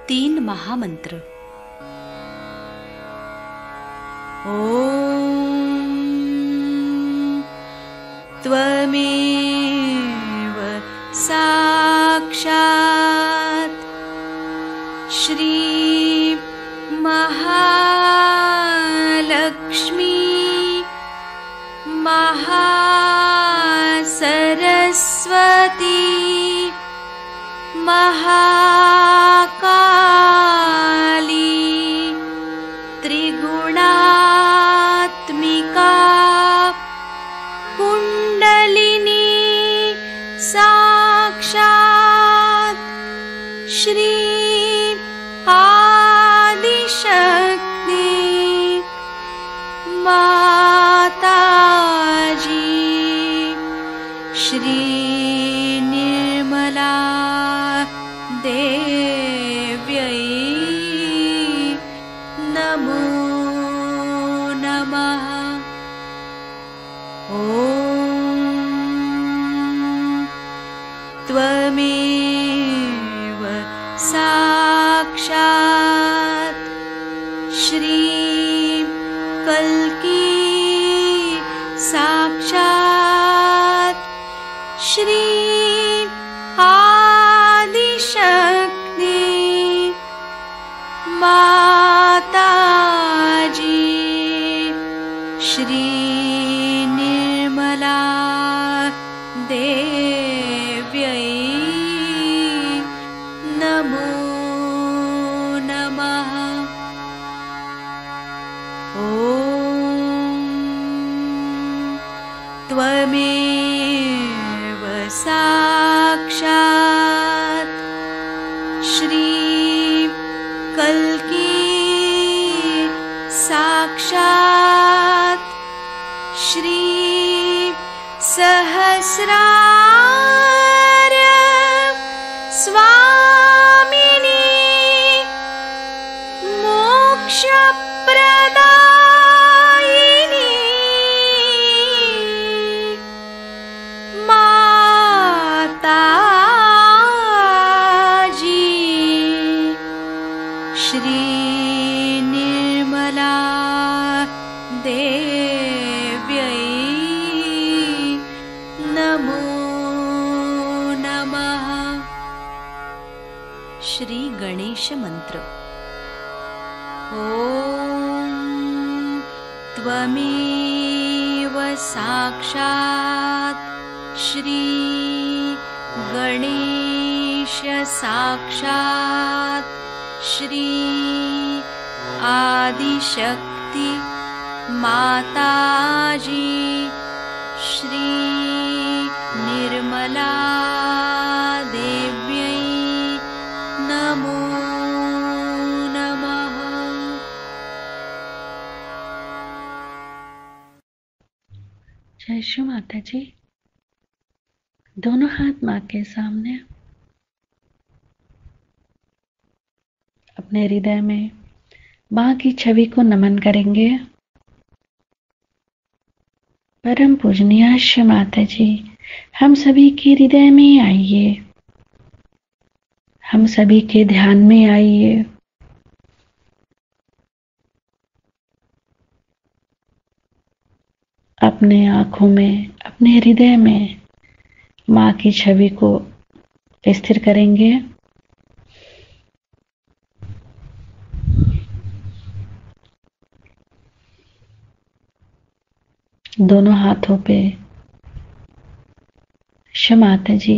तीन महामंत्र। ओम त्वमेव साक्षात् श्री महालक्ष्मी महासरस्वती महाकाली त्रिगुणात्मिका कुंडलिनी साक्षात् श्री आदिशक्ति माताजी श्री निर्मला देव्यै नमो नमः। ॐ त्वमेव साक्षात् श्री कल्की साक्षात् श्री आदिशक्ति माताजी श्री निर्मला देव्यै नमो नमः। ॐ त्वमेव साक्षात् श्री कल्की साक्षात् श्री सहस्रार स्वामिनी मोक्षप्रदायिनी माताजी श्री निर्मला देव्यै नमो नमः। श्री गणेश मंत्र। ओम त्वमेव साक्षात् श्री गणेश साक्षात् श्री आदिशक्ति माताजी श्री निर्मला देव्यै नमो नमः। जय श्री माता जी। दोनों हाथ माँ के सामने, अपने हृदय में माँ की छवि को नमन करेंगे। परम पूजनीय श्री माता जी, हम सभी के हृदय में आइए, हम सभी के ध्यान में आइए। अपने आंखों में, अपने हृदय में माँ की छवि को स्थिर करेंगे। दोनों हाथों पे माता जी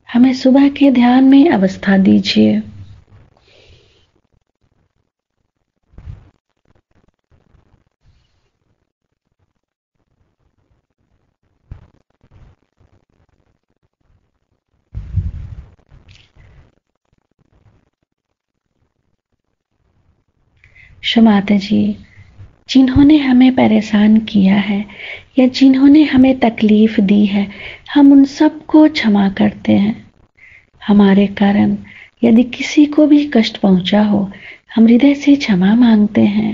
हमें सुबह के ध्यान में अवस्था दीजिए। माता जी, जिन्होंने हमें परेशान किया है या जिन्होंने हमें तकलीफ दी है, हम उन सबको क्षमा करते हैं। हमारे कारण यदि किसी को भी कष्ट पहुंचा हो, हम हृदय से क्षमा मांगते हैं।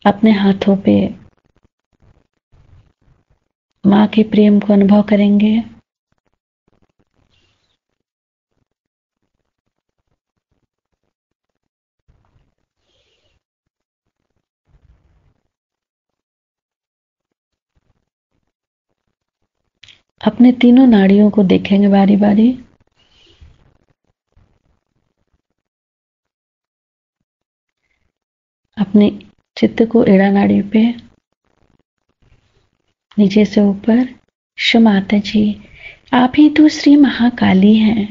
अपने हाथों पे माँ के प्रेम को अनुभव करेंगे। अपने तीनों नाड़ियों को देखेंगे बारी बारी। अपने चित्त को एड़ा नाड़ी पे नीचे से ऊपर। माता जी, आप ही तो श्री महाकाली हैं,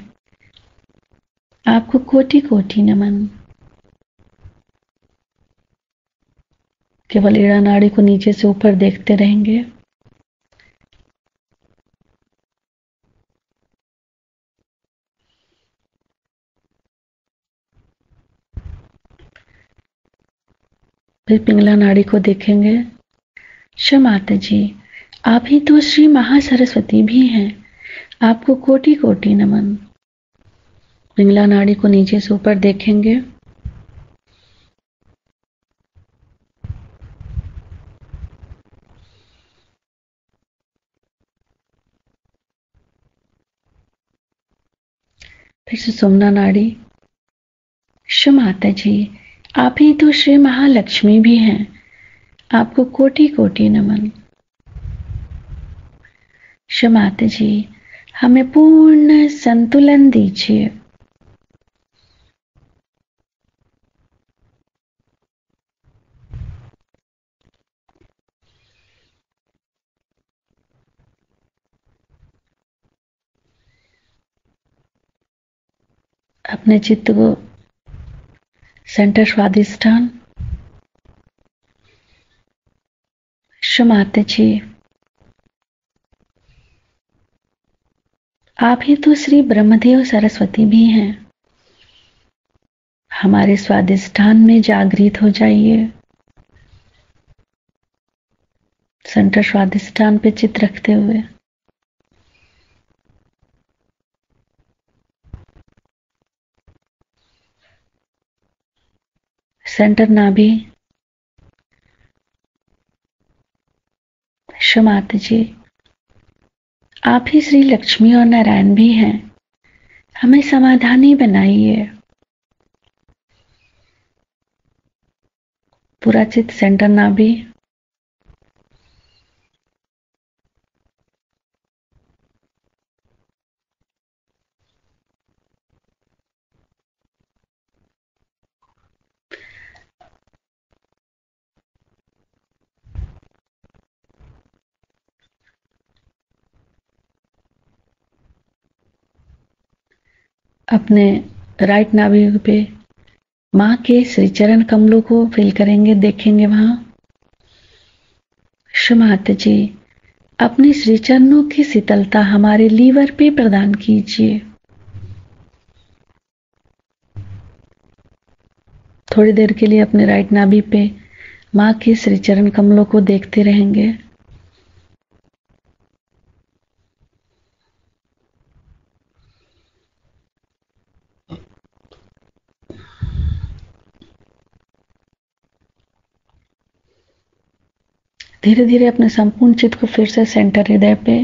आपको कोटि कोटि नमन। केवल एड़ा नाड़ी को नीचे से ऊपर देखते रहेंगे। फिर पिंगला नाड़ी को देखेंगे। माता जी, आप ही तो श्री महासरस्वती भी हैं, आपको कोटि कोटि नमन। पिंगला नाड़ी को नीचे से ऊपर देखेंगे। फिर से सुमना नाड़ी। माता जी, आप ही तो श्री महालक्ष्मी भी हैं, आपको कोटि कोटि नमन। माता जी, हमें पूर्ण संतुलन दीजिए। अपने चित्त को सेंटर स्वादिष्ठान। माता जी, आप ही तो श्री ब्रह्मदेव सरस्वती भी हैं, हमारे स्वादिष्ठान में जागृत हो जाइए। सेंटर स्वादिष्ठान पे चित्त रखते हुए सेंटर नाभि। माता जी, आप ही श्री लक्ष्मी और नारायण भी हैं, हमें समाधानी बनाइए। पूरा चित्त सेंटर नाभि। अपने राइट नाभि पे माँ के श्री चरण कमलों को फील करेंगे, देखेंगे वहां। माता जी, अपने श्री चरणों की शीतलता हमारे लीवर पे प्रदान कीजिए। थोड़ी देर के लिए अपने राइट नाभि पे माँ के श्री चरण कमलों को देखते रहेंगे। धीरे धीरे अपने संपूर्ण चित्त को फिर से सेंटर हृदय पे।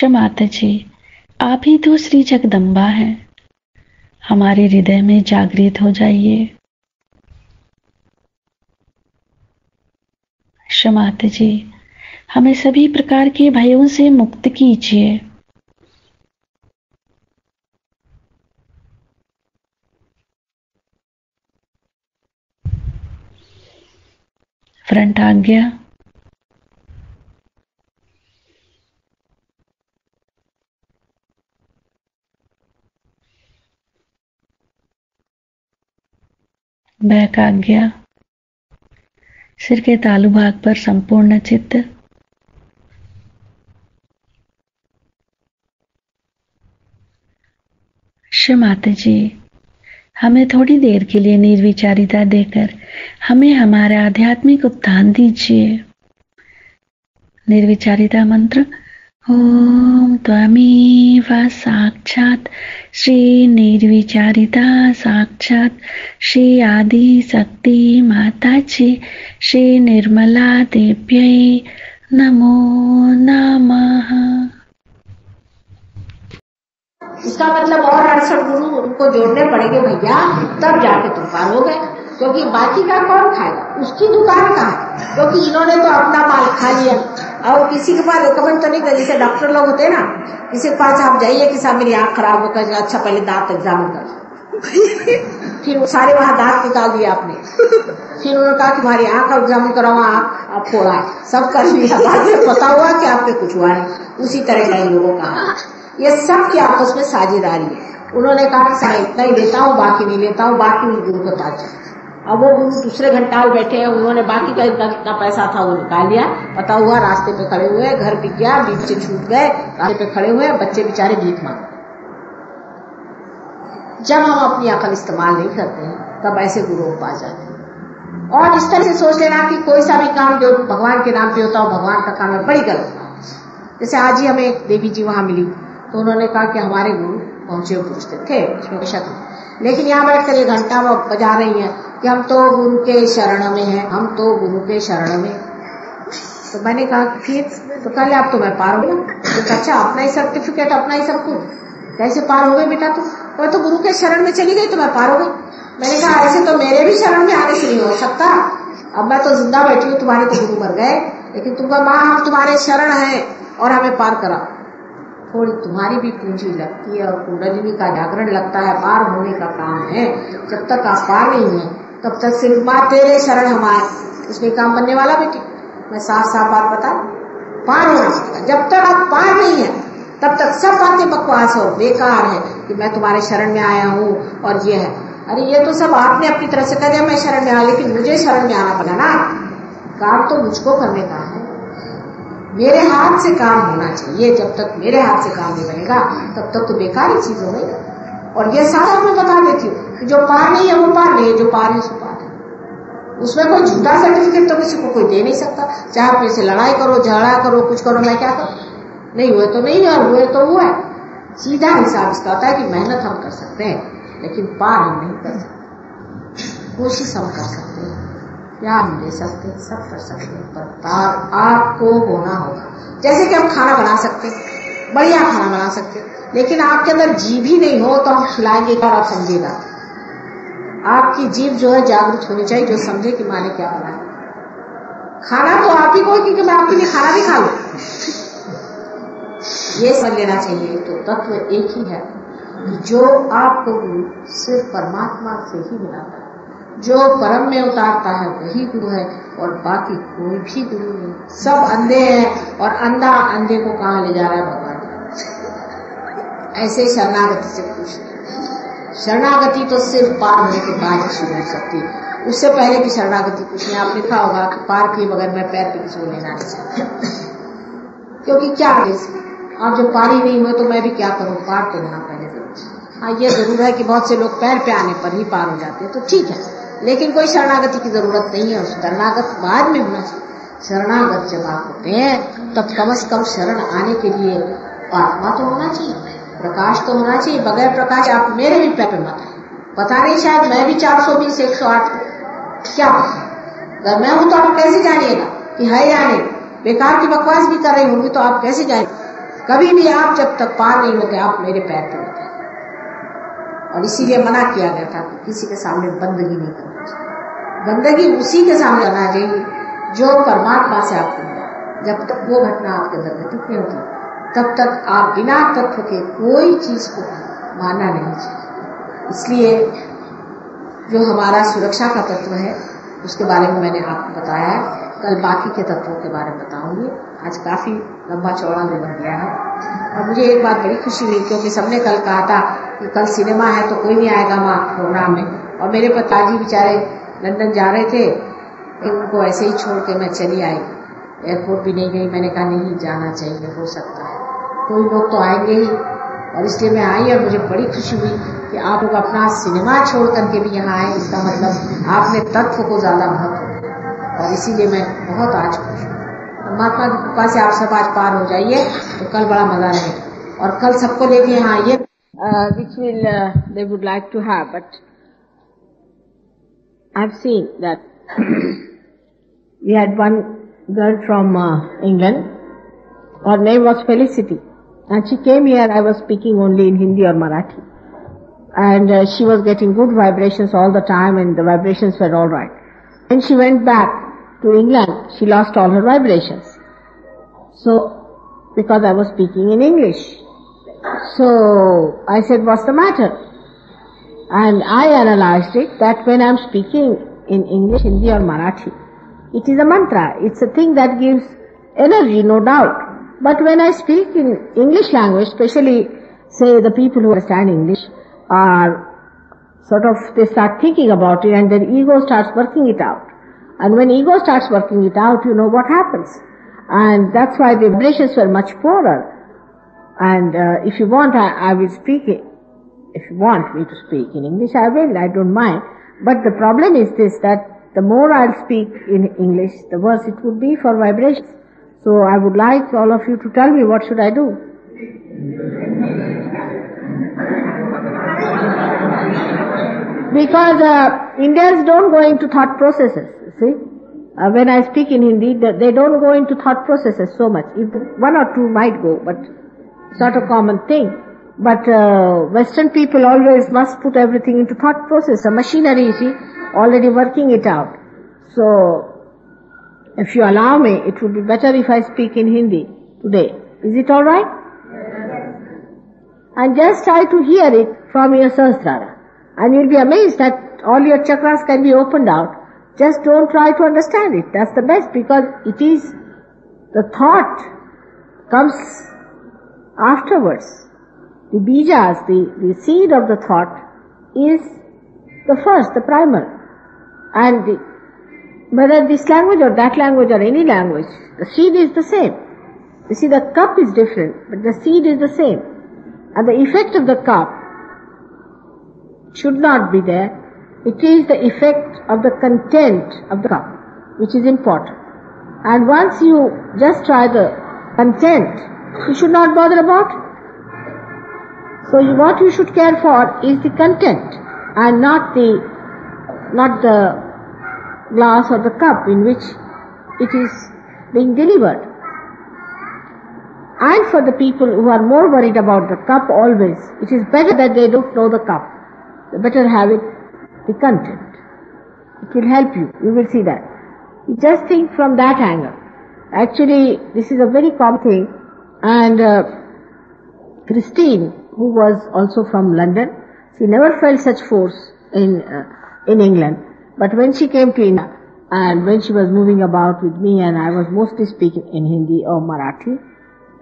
माता जी, आप ही तो श्री जगदम्बा हैं, हमारे हृदय में जागृत हो जाइए। माता जी, हमें सभी प्रकार के भयों से मुक्त कीजिए। फ्रंट आज्ञा। बैक आज्ञा। सिर के तालु भाग पर संपूर्ण चित्त। माता जी, हमें थोड़ी देर के लिए निर्विचारिता देकर हमें हमारा आध्यात्मिक उत्थान दीजिए। निर्विचारिता मंत्र ओम त्वमेव साक्षात् श्री निर्विचारिता साक्षात् श्री आदि शक्ति माताजी श्री निर्मला देव्यै नमो नमः। इसका मतलब और 68 गुरु उनको जोड़ने पड़ेंगे भैया, तब जाके तुम पार हो गए, क्योंकि बाकी का कौन खाएगा, उसकी दुकान कहाँ है, क्योंकि इन्होंने तो अपना माल खा लिया। और किसी के पास रिकमेंड तो नहीं कर, जैसे डॉक्टर लोग होते हैं ना, किसी के पास आप जाइए कि साहब मेरी आंख खराब हो गई, अच्छा पहले दांत एग्जामिन कर फिर वो सारे वहां दांत निकाल दिए आपने, फिर उन्होंने कहा कि तुम्हारी आंख का एग्जामिन कराओ, आंख आप फोड़ा है, सब कर लिया, बाद में पता हुआ कि आपके कुछ हुआ है। उसी तरह का इन लोगों का ये सब की आपस में साझेदारी है। उन्होंने कहा कि मैं इतना ही लेता हूँ, बाकी नहीं लेता हूँ, बाकी उस गुरु के पास। अब वो गुरु दूसरे घंटाल बैठे हैं, उन्होंने बाकी का जितना पैसा था वो निकाल लिया, पता हुआ रास्ते पे खड़े हुए, घर बिक गया, बीच से छूट गए, रास्ते पे खड़े हुए, बच्चे बेचारे भीख मांगे। जब हम अपनी अकल इस्तेमाल नहीं करते हैं तब ऐसे गुरुओं के पास जाते हैं। और इस तरह से सोच लेना कि कोई सा भी काम जो भगवान के नाम पे होता हो, भगवान का काम है, बड़ी गलत। जैसे आज ही हमें एक देवी जी वहां मिली, तो उन्होंने कहा कि हमारे गुरु पहुंचे हुए पुरुष थे, उसमें शक नहीं, लेकिन यहाँ बैठकर ये घंटा बजा रही है कि हम तो गुरु के शरण में हैं, हम तो गुरु के शरण में। तो मैंने कहा कि फिर तो कल आप तो मैं पार हो गया। तो अच्छा, अपना ही सर्टिफिकेट, अपना ही सब कुछ, कैसे पार हो गए बेटा? तो गुरु के शरण में चली गई तो मैं पार हो गई। मैंने कहा ऐसे तो मेरे भी शरण में आने से नहीं हो सकता, अब मैं तो जिंदा बैठी हूँ, तुम्हारे तो गुरु मर गए, लेकिन तुम माँ हम तुम्हारे शरण हैं और हमें पार करा। थोड़ी तुम्हारी भी पूंजी लगती है और कुंडलिनी का जागरण लगता है, पार होने का काम है। जब तक आप पार नहीं हुए तब तक सिर्फ माँ तेरे शरण हम आए, उसमें काम बनने वाला बेटी। मैं साफ साफ बात बता, पार होना चाहिए। जब तक आप पार नहीं है तब तक सब बातें बकवास और बेकार है कि मैं तुम्हारे शरण में आया हूँ और ये है। अरे ये तो सब आपने अपनी तरफ से कर दिया, मैं शरण में आया, लेकिन मुझे शरण में आना पड़ा ना, काम तो मुझको करने का है, मेरे हाथ से काम होना चाहिए। जब तक मेरे हाथ से काम नहीं बनेगा तब तक तो बेकार ही चीज हो गई। और ये सारा मैं बता देती हूँ कि जो पार नहीं है वो पार नहीं है, जो पार है उसको पार है। उसमें कोई झूठा सर्टिफिकेट तो किसी को कोई दे नहीं सकता। चाहे आप मेरे से लड़ाई करो, झगड़ा करो, कुछ करो, मैं क्या करूँ? नहीं हुए तो नहीं है, हुए तो हुआ है। सीधा हिसाब इसका होता है कि मेहनत हम कर सकते हैं लेकिन पार हम नहीं कर सकते। कोशिश हम कर सकते हैं, क्या हम ले सकते हैं, सब कर सकते हैं, पर पार आपको होना होगा। जैसे कि हम खाना बना सकते हैं, बढ़िया खाना बना सकते हैं, लेकिन आपके अंदर जीभ ही नहीं हो तो हम खिलाएंगे और आप समझेगा। आपकी जीभ जो है जागरूक होनी चाहिए, जो समझे कि माने क्या बनाए। खाना तो आप ही को, क्योंकि मैं आपके लिए खाना भी खा लूं, ये समझ लेना चाहिए। तो तत्व एक ही है कि जो आपको गुरु सिर्फ परमात्मा से ही मिलाता है, जो परम में उतारता है वही गुरु है, और बाकी कोई भी गुरु नहीं। सब अंधे हैं और अंधा अंधे को कहाँ ले जा रहा है भगवान। ऐसे शरणागति से पूछ, शरणागति तो सिर्फ पार होने के बाद ही शुरू हो सकती है, उससे पहले की शरणागति कुछ नहीं। आप लिखा होगा कि पार किए बगैर मैं पैर पे किसी को लेना नहीं चाहता, क्योंकि क्या आप जब पार ही नहीं हुए तो मैं भी क्या करूं, पार तो होना पहले जरूर। हाँ ये जरूर है कि बहुत से लोग पैर पे आने पर ही पार हो जाते हैं, तो ठीक है, लेकिन कोई शरणागति की जरूरत नहीं है। शरणागत बाद में होना चाहिए। शरणागत जब आप होते हैं तब कम से कम शरण आने के लिए आत्मा तो होना चाहिए, प्रकाश तो होना चाहिए। बगैर प्रकाश आप मेरे भी पैर पे मत आए। पता नहीं, शायद मैं भी 420 108 क्या अगर मैं हूं तो आप कैसे जानिएगा कि है या नहीं? बेकार की बकवास भी कर रही होंगी तो आप कैसे जानिए? कभी भी आप जब तक पार नहीं होते आप मेरे पैर पे होते हैं। और इसीलिए मना किया गया था कि किसी के सामने बंदगी नहीं करना चाहिए। बंदगी उसी के सामने करना चाहिए जो परमात्मा से आपको मिला। जब तक वो घटना आपके अंदर घटित नहीं होती तब तक आप बिना तत्व के कोई चीज को मानना नहीं चाहिए। इसलिए जो हमारा सुरक्षा का तत्व है उसके बारे में मैंने आपको बताया है। कल बाकी के तत्वों के बारे में बताऊंगी। आज काफी लंबा चौड़ा भी बन गया है। और मुझे एक बात बड़ी खुशी हुई, क्योंकि सबने कल कहा था कि कल सिनेमा है तो कोई नहीं आएगा माँ प्रोग्राम में, और मेरे पिताजी बेचारे लंदन जा रहे थे, उनको ऐसे ही छोड़ के मैं चली आई, एयरपोर्ट भी नहीं गई। मैंने कहा नहीं जाना चाहिए, हो सकता है कोई लोग तो आएंगे ही, और इसलिए मैं आई। और मुझे बड़ी खुशी हुई कि आप लोग अपना सिनेमा छोड़ करके भी यहाँ आए। इसका मतलब आपने तत्व को ज्यादा महत्व, और इसीलिए मैं बहुत आज खुश हूँ। महात्मा की कृपा से आप सब आज पार हो जाइए तो कल बड़ा मजा रहेगा। और कल सबको लेके यहाँ आइए, which will they would like to have, but I've seen that we had one girl from England. Her name was Felicity, and she came here. I was speaking only in Hindi or Marathi, and she was getting good vibrations all the time, and the vibrations were all right. When she went back to England, she lost all her vibrations. So, because I was speaking in English. So, I said, what's the matter? And I analyzed it that when I'm speaking in English, Hindi or Marathi, it is a mantra. It's a thing that gives energy, no doubt. But when I speak in English language, especially, say, the people who understand English are sort of, they start thinking about it and their ego starts working it out. And when ego starts working it out, you know what happens. And that's why the vibrations were much poorer. And if you want, I will speak it. If you want me to speak in English, I will. I don't mind. But the problem is this, that the more I'll speak in English, the worse it would be for vibrations. So I would like all of you to tell me what should I do. Because Indians don't go into thought processes, you see. When I speak in Hindi, they don't go into thought processes so much. If one or two might go, but it's not a common thing. But Western people always must put everything into thought process. The machinery, you see, already working it out. So, if you allow me, it would be better if I speak in Hindi today. Is it alright? And just try to hear it from your Sahasrara. And you'll be amazed that all your chakras can be opened out. Just don't try to understand it. That's the best, because it is, the thought comes afterwards. The bijas, the seed of the thought is the first, the primal. And whether this language or that language or any language, the seed is the same. You see, the cup is different, but the seed is the same. And the effect of the cup should not be there. It is the effect of the content of the cup, which is important. And once you just try the content, you should not bother about it. So what you should care for is the content and not the glass or the cup in which it is being delivered. And for the people who are more worried about the cup always, it is better that they don't know the cup. They better have it, the content. It will help you. You will see that. You just think from that angle. Actually, this is a very common thing. And Christine, who was also from London, she never felt such force in England. But when she came to India, and when she was moving about with me, and I was mostly speaking in Hindi or Marathi,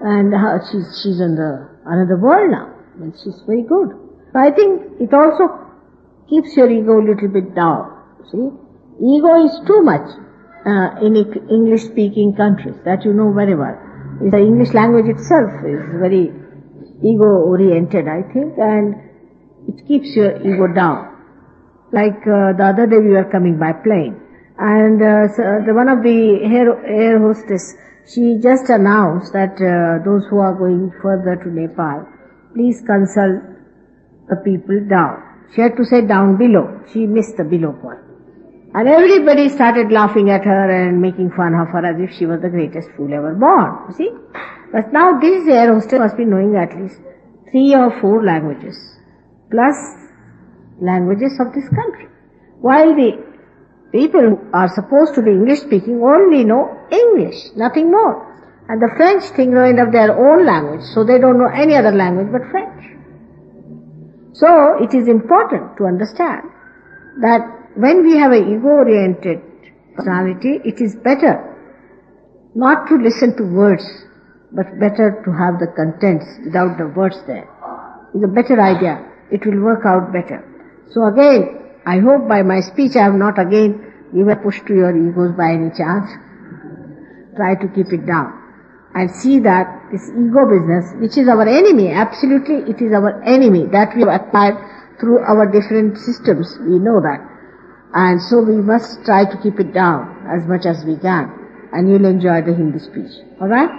and she's in another world now, and she's very good. So I think it also keeps your ego a little bit down. See, ego is too much in English-speaking countries, that you know very well. The English language itself is very ego-oriented, I think, and it keeps your ego down. Like the other day we were coming by plane, and one of the air hostess, she just announced that those who are going further to Nepal, please consult the people down. She had to say down below. She missed the below part. And everybody started laughing at her and making fun of her as if she was the greatest fool ever born. You see? But now this air hostess must be knowing at least 3 or 4 languages, plus languages of this country. While the people who are supposed to be English speaking only know English, nothing more. And the French think knowing of their own language, so they don't know any other language but French. So it is important to understand that when we have an ego-oriented personality, it is better not to listen to words, but better to have the contents without the words there. It's a better idea. It will work out better. So again, I hope by my speech I have not again given a push to your egos by any chance. Try to keep it down. And see that this ego business, which is our enemy, absolutely it is our enemy, that we have acquired through our different systems, we know that. And so we must try to keep it down as much as we can. and you'll enjoy the Hindi speech. All right?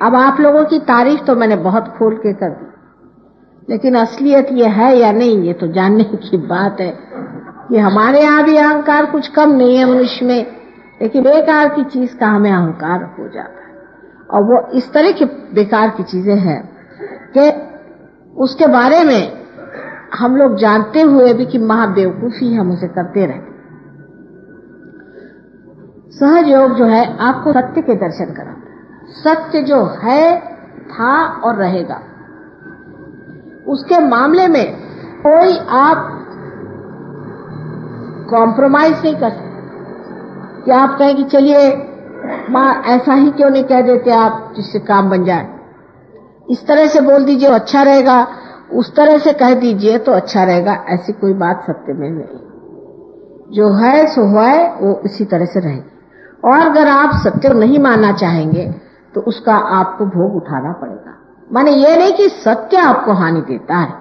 अब आप लोगों की तारीफ तो मैंने बहुत खोल के कर दी, लेकिन असलियत ये है या नहीं ये तो जानने की बात है कि हमारे यहाँ भी अहंकार कुछ कम नहीं है मनुष्य में, लेकिन बेकार की चीज का हमें अहंकार हो जाता है। और वो इस तरह की बेकार की चीजें हैं कि उसके बारे में हम लोग जानते हुए भी कि महाबेवकूफी हम उसे करते रहते। सहज योग जो है आपको सत्य के दर्शन कराता है। सत्य जो है, था और रहेगा, उसके मामले में कोई आप कॉम्प्रोमाइज नहीं कर सकते कि आप कहें कि चलिए माँ ऐसा ही क्यों नहीं कह देते आप जिससे काम बन जाए, इस तरह से बोल दीजिए तो अच्छा रहेगा, उस तरह से कह दीजिए तो अच्छा रहेगा। ऐसी कोई बात सत्य में नहीं। जो है सो है, वो इसी तरह से रहेगी। और अगर आप सत्य को नहीं मानना चाहेंगे तो उसका आपको भोग उठाना पड़ेगा। माने ये नहीं कि सत्य आपको हानि देता है,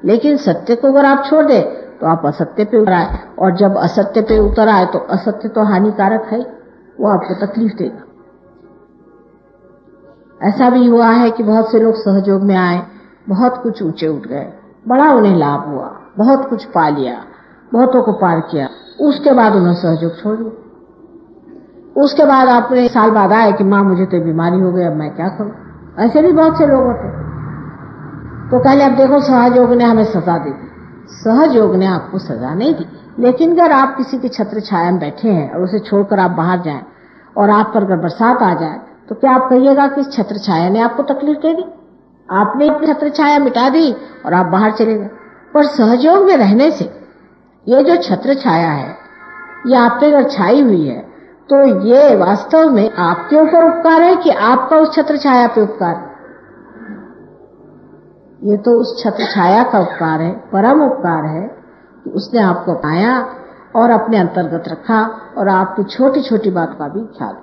लेकिन सत्य को अगर आप छोड़ दे तो आप असत्य पे उतर आए, और जब असत्य पे उतर आए तो असत्य तो हानिकारक है, वो आपको तकलीफ देगा। ऐसा भी हुआ है कि बहुत से लोग सहयोग में आए, बहुत कुछ ऊंचे उठ गए, बड़ा उन्हें लाभ हुआ, बहुत कुछ पा लिया, बहुतों को पार किया, उसके बाद उन्होंने सहयोग छोड़ दिया। उसके बाद आपने साल बाद आए कि माँ मुझे तो बीमारी हो गई, अब मैं क्या करूं। ऐसे भी बहुत से लोग होते। तो कहले अब देखो सहयोग ने हमें सजा दे दी। सहयोग ने आपको सजा नहीं दी, लेकिन अगर आप किसी की छत्र छाया में बैठे हैं और उसे छोड़कर आप बाहर जाएं और आप पर अगर बरसात आ जाए तो क्या आप कहिएगा कि इस छत्र छाया ने आपको तकलीफ दे दी? आपने अपनी छत्र छाया मिटा दी और आप बाहर चले गए। पर सहयोग में रहने से ये जो छत्र छाया है ये आप पे अगर छाई हुई है तो ये वास्तव में आपके ऊपर उपकार है कि आपका उस छत्र छाया पे उपकार है? ये तो उस छत्र छाया का उपकार है, परम उपकार है कि उसने आपको पाया और अपने अंतर्गत रखा और आपकी छोटी छोटी बात का भी ख्याल।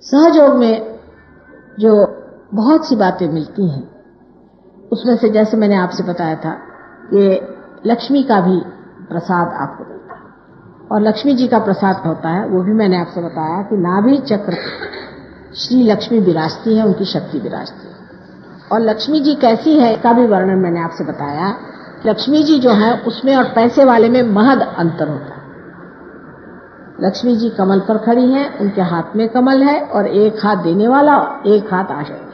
सहयोग में जो बहुत सी बातें मिलती हैं उसमें से जैसे मैंने आपसे बताया था कि लक्ष्मी का भी प्रसाद आपको मिलता है, और लक्ष्मी जी का प्रसाद होता है वो भी मैंने आपसे बताया कि नाभि चक्र श्री लक्ष्मी विराजती है, उनकी शक्ति विराजती है। और लक्ष्मी जी कैसी है का भी वर्णन मैंने आपसे बताया। लक्ष्मी जी जो है उसमें और पैसे वाले में महद अंतर होता है। लक्ष्मी जी कमल पर खड़ी हैं, उनके हाथ में कमल है और एक हाथ देने वाला, एक हाथ आश्रय है।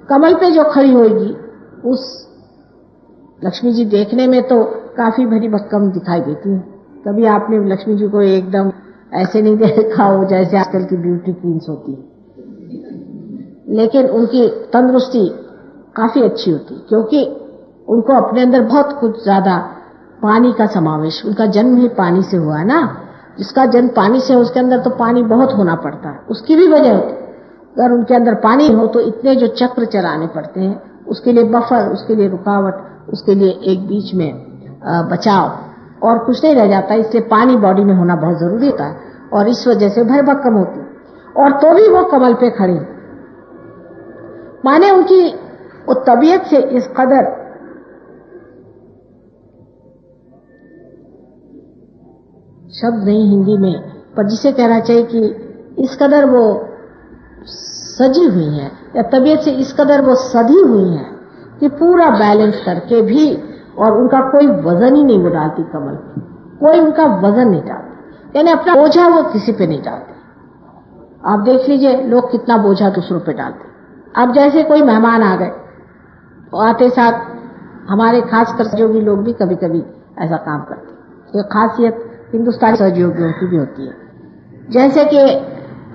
कमल पे जो खड़ी होगी उस लक्ष्मी जी देखने में तो काफी भरी भक्कम दिखाई देती है। कभी आपने लक्ष्मी जी को एकदम ऐसे नहीं देखा हो जैसे आजकल की ब्यूटी क्वींस होती है, लेकिन उनकी तंदुरुस्ती काफी अच्छी होती है क्योंकि उनको अपने अंदर बहुत कुछ ज्यादा पानी का समावेश, उनका जन्म ही पानी से हुआ ना। जिसका जन्म पानी से है उसके अंदर तो पानी बहुत होना पड़ता है, उसकी भी वजह होती है। अगर उनके अंदर पानी हो तो इतने जो चक्र चलाने पड़ते हैं, उसके लिए बफर, उसके लिए रुकावट, उसके लिए एक बीच में बचाव और कुछ नहीं रह जाता। इसलिए पानी बॉडी में होना बहुत जरूरी होता है और इस वजह से भरभक्कम होती है। और तो भी वो कमल पे खड़ी, माने उनकी वो तबीयत से इस कदर शब्द नहीं हिंदी में, पर जिसे कहना चाहिए कि इस कदर वो सजी हुई हैं या तबीयत से इस कदर वो सधी हुई हैं कि पूरा बैलेंस करके भी, और उनका कोई वजन ही नहीं वो डालती कमल पे, कोई उनका वजन नहीं डालती, यानी अपना बोझा वो किसी पे नहीं डालती। आप देख लीजिए लोग कितना बोझा दूसरों पे डालते। अब जैसे कोई मेहमान आ गए तो आते साथ हमारे खासकर सहयोगी लोग भी कभी कभी ऐसा काम करते। ये खासियत हिंदुस्तानी सहयोगियों की भी होती है। जैसे कि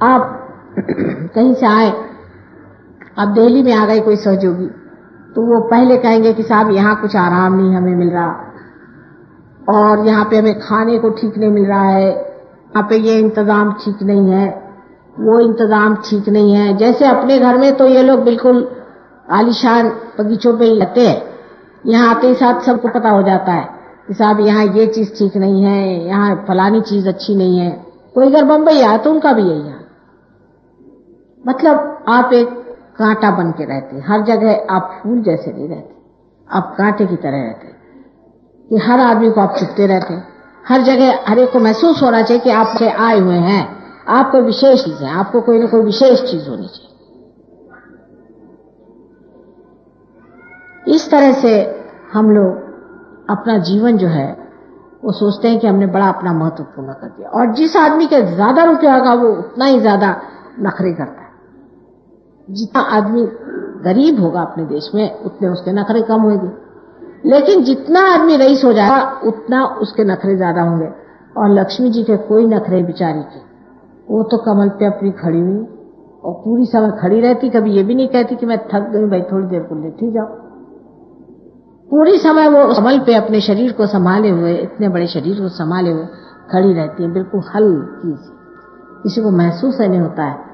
आप कहीं से आए, अब दिल्ली में आ गए कोई सहयोगी, तो वो पहले कहेंगे कि साहब यहाँ कुछ आराम नहीं हमें मिल रहा, और यहाँ पे हमें खाने को ठीक नहीं मिल रहा है, यहाँ पे ये इंतजाम ठीक नहीं है, वो इंतजाम ठीक नहीं है। जैसे अपने घर में तो ये लोग बिल्कुल आलीशान बगीचों पे ही रहते हैं, यहाँ आते ही साथ सबको पता हो जाता है कि साहब यहाँ ये चीज ठीक नहीं है, यहाँ फलानी चीज अच्छी नहीं है। कोई अगर बम्बई आया तो उनका भी यही है। मतलब आप एक कांटा बन के रहते, हर जगह आप फूल जैसे नहीं रहते, आप कांटे की तरह रहते। कि हर आदमी को आप चुपते रहते हैं। हर जगह हर एक को महसूस होना चाहिए कि आप आए हुए हैं, आप कोई विशेष चीज है, आपको कोई ना कोई विशेष चीज होनी चाहिए। इस तरह से हम लोग अपना जीवन जो है वो सोचते हैं कि हमने बड़ा अपना महत्वपूर्ण कर दिया, और जिस आदमी के ज्यादा रुपया होगा वो उतना ही ज्यादा नखरे करता है। जितना आदमी गरीब होगा अपने देश में उतने उसके नखरे कम होंगे, लेकिन जितना आदमी रईस हो जाएगा उतना उसके नखरे ज्यादा होंगे। और लक्ष्मी जी के कोई नखरे बिचारी के, वो तो कमल पे अपनी खड़ी हुई और पूरी समय खड़ी रहती, कभी ये भी नहीं कहती कि मैं थक गई भाई थोड़ी देर को लेटी जाओ। पूरी समय वो कमल पे अपने शरीर को संभाले हुए, इतने बड़े शरीर को संभाले हुए खड़ी रहती है, बिल्कुल हल्की सी, किसी को महसूस नहीं होता है।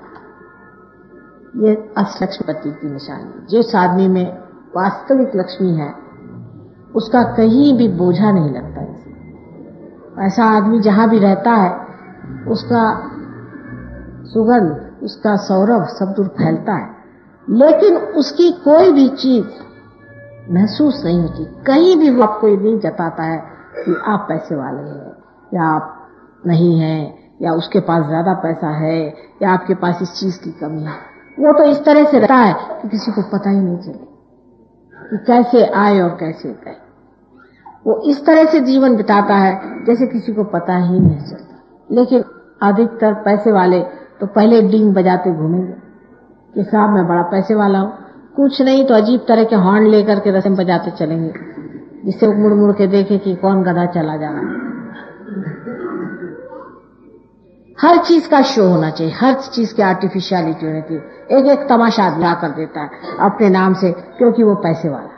ये लक्ष्मीपति की निशानी। जिस आदमी में वास्तविक लक्ष्मी है उसका कहीं भी बोझा नहीं लगता है। ऐसा आदमी जहां भी रहता है उसका सुगंध, उसका सौरभ सब दूर फैलता है, लेकिन उसकी कोई भी चीज महसूस नहीं होती। कहीं भी वो आपको ये नहीं जताता है कि आप पैसे वाले हैं या आप नहीं हैं, या उसके पास ज्यादा पैसा है या आपके पास इस चीज की कमी है। वो तो इस तरह से रहता है कि किसी को पता ही नहीं चले कि कैसे आए और कैसे गए। वो इस तरह से जीवन बिताता है जैसे किसी को पता ही नहीं चलता। लेकिन अधिकतर पैसे वाले तो पहले डींग बजाते घूमेंगे कि साहब मैं बड़ा पैसे वाला हूं, कुछ नहीं तो अजीब तरह के हॉर्न लेकर के रस्म बजाते चलेंगे, जिससे वो मुड़ मुड़ के देखे कि कौन गधा चला जा रहा है। हर चीज का शो होना चाहिए, हर चीज की आर्टिफिशियलिटी होनी चाहिए। एक एक तमाशा ला कर देता है अपने नाम से क्योंकि वो पैसे वाला।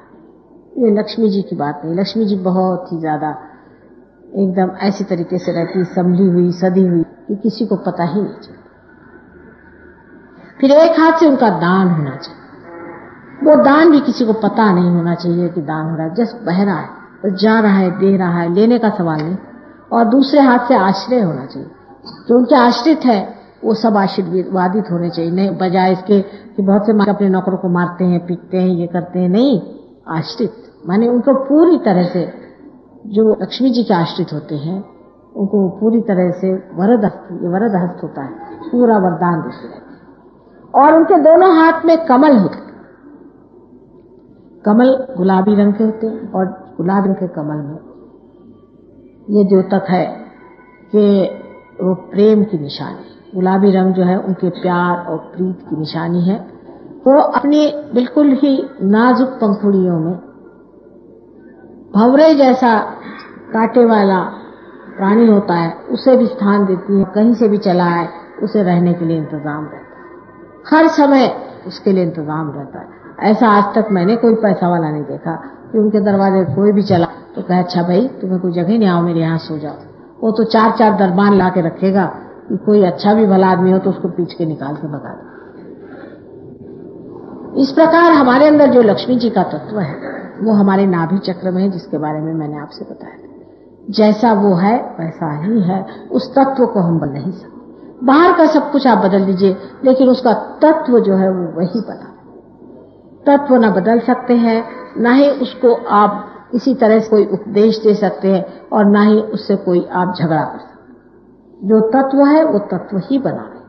ये लक्ष्मी जी की बात नहीं। लक्ष्मी जी बहुत ही ज्यादा एकदम ऐसी तरीके से रहती, संभली हुई, सदी हुई कि किसी को पता ही नहीं चलता। फिर एक हाथ से उनका दान होना चाहिए, वो दान भी किसी को पता नहीं होना चाहिए कि दान हो रहा है। जस्ट बह रहा है, तो जा रहा है, दे रहा है, लेने का सवाल नहीं। और दूसरे हाथ से आश्रय होना चाहिए। जो उनके आश्रित है वो सब आशीर्वादित होने चाहिए, नहीं बजाय इसके कि बहुत से अपने नौकरों को मारते हैं, पीटते हैं, ये करते हैं। नहीं, आश्रित माने उनको पूरी तरह से, जो लक्ष्मी जी के आश्रित होते हैं उनको पूरी तरह से वरद हस्त होता है, पूरा वरदान देते रहते हैं। और उनके दोनों हाथ में कमल होते हैं। कमल गुलाबी रंग के होते हैं और गुलाबी रंग के कमल में ये द्योतक है कि वो प्रेम की निशानी। गुलाबी रंग जो है उनके प्यार और प्रीत की निशानी है। वो अपने बिल्कुल ही नाजुक पंखुड़ियों में भंवरे जैसा कांटे वाला प्राणी होता है, उसे भी स्थान देती है। कहीं से भी चला है उसे रहने के लिए इंतजाम रहता है, हर समय उसके लिए इंतजाम रहता है। ऐसा आज तक मैंने कोई पैसा वाला नहीं देखा कि उनके दरवाजे कोई भी चला तो कहे अच्छा भाई तुम्हें कोई जगह नहीं, आओ मेरे यहाँ सो जाओ। वो तो 4-4 दरबान ला के रखेगा कि कोई अच्छा भी भला आदमी हो तो उसको पीछ के निकाल के भगा दे। इस प्रकार हमारे अंदर जो लक्ष्मी जी का तत्व है वो हमारे नाभि चक्र में है, जिसके बारे में मैंने आपसे बताया। जैसा वो है वैसा ही है, उस तत्व को हम बदल नहीं सकते। बाहर का सब कुछ आप बदल दीजिए, लेकिन उसका तत्व जो है वो वही बना। तत्व न बदल सकते हैं, ना ही उसको आप इसी तरह से कोई उपदेश दे सकते हैं, और ना ही उससे कोई आप झगड़ा कर सकते। जो तत्व है वो तत्व ही बना है।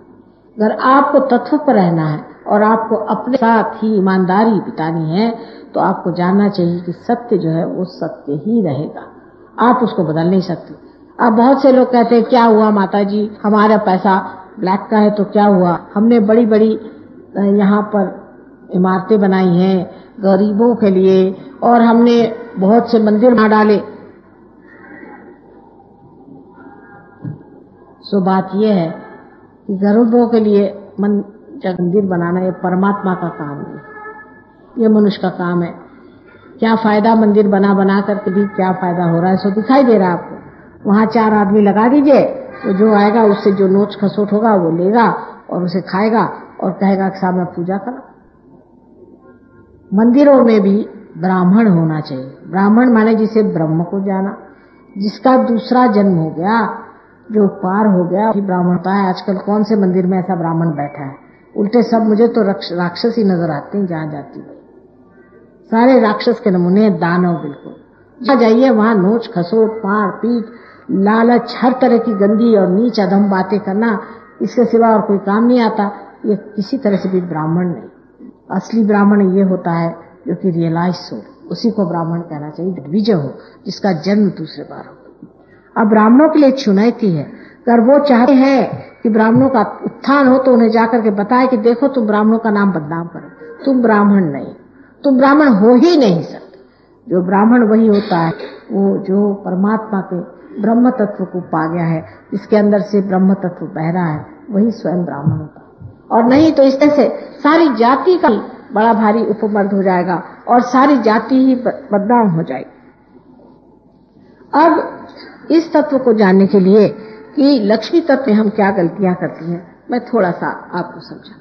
अगर आपको तत्व पर रहना है और आपको अपने साथ ही ईमानदारी बितानी है तो आपको जानना चाहिए कि सत्य जो है वो सत्य ही रहेगा, आप उसको बदल नहीं सकते। अब बहुत से लोग कहते हैं क्या हुआ माता जी, हमारा पैसा ब्लैक का है तो क्या हुआ, हमने बड़ी बड़ी यहाँ पर इमारतें बनाई हैं गरीबों के लिए और हमने बहुत से मंदिर बना डाले। सो बात यह है कि गरीबों के लिए मंदिर बनाना ये परमात्मा का काम नहीं, ये मनुष्य का काम है। क्या फायदा मंदिर बना बना करके भी क्या फायदा हो रहा है, सो दिखाई दे रहा है आपको। वहां 4 आदमी लगा दीजिए, तो जो आएगा उससे जो नोच खसोट होगा वो लेगा और उसे खाएगा और कहेगा कि साहब मैं पूजा करा। मंदिरों में भी ब्राह्मण होना चाहिए। ब्राह्मण माने जिसे ब्रह्म को जाना, जिसका दूसरा जन्म हो गया, जो पार हो गया वही ब्राह्मण होता है। आजकल कौन से मंदिर में ऐसा ब्राह्मण बैठा है, उल्टे सब मुझे तो राक्षस ही नजर आते हैं। जहां जाती है सारे राक्षस के नमूने, दानव बिल्कुल। जहाँ जाइए वहां नोच खसोट, मार पीट, लालच, हर तरह की गंदी और नीच अधम बातें करना, इसके सिवा और कोई काम नहीं आता। ये किसी तरह से भी ब्राह्मण नहीं। असली ब्राह्मण ये होता है जो कि रियलाइज हो, उसी को ब्राह्मण कहना चाहिए, विजय हो, जिसका जन्म दूसरे बार हो। अब ब्राह्मणों के लिए चुनौती है, अगर वो चाहते हैं कि ब्राह्मणों का उत्थान हो तो उन्हें जाकर के बताए कि देखो तुम ब्राह्मणों का नाम बदनाम करो, तुम ब्राह्मण नहीं, तुम ब्राह्मण हो ही नहीं सकते। जो ब्राह्मण वही होता है वो जो परमात्मा के ब्रह्म तत्व को पा गया है, जिसके अंदर से ब्रह्म तत्व बह रहा है, वही स्वयं ब्राह्मण होता है। और नहीं तो इस तरह से सारी जाति का बड़ा भारी उपमर्द हो जाएगा और सारी जाति ही बदनाम हो जाएगी। अब इस तत्व को जानने के लिए कि लक्ष्मी तत्व में हम क्या गलतियां करती हैं, मैं थोड़ा सा आपको समझा।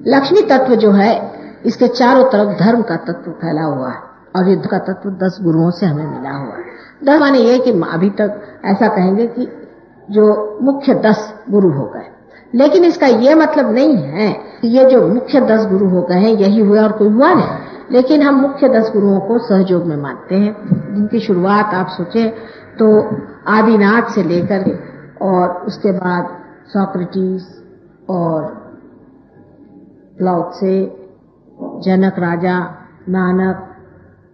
लक्ष्मी तत्व जो है, इसके चारों तरफ धर्म का तत्व फैला हुआ है और युद्ध का तत्व 10 गुरुओं से हमें मिला हुआ है। 10 माने ये कि अभी तक ऐसा कहेंगे कि जो मुख्य 10 गुरु हो गए, लेकिन इसका ये मतलब नहीं है कि ये जो मुख्य 10 गुरु हो गए हैं यही हुआ और कोई हुआ नहीं। लेकिन हम मुख्य 10 गुरुओं को सहयोग में मानते हैं, जिनकी शुरुआत आप सोचें तो आदिनाथ से लेकर और उसके बाद सोक्रेटिस और लाओ त्से, जनक राजा, नानक,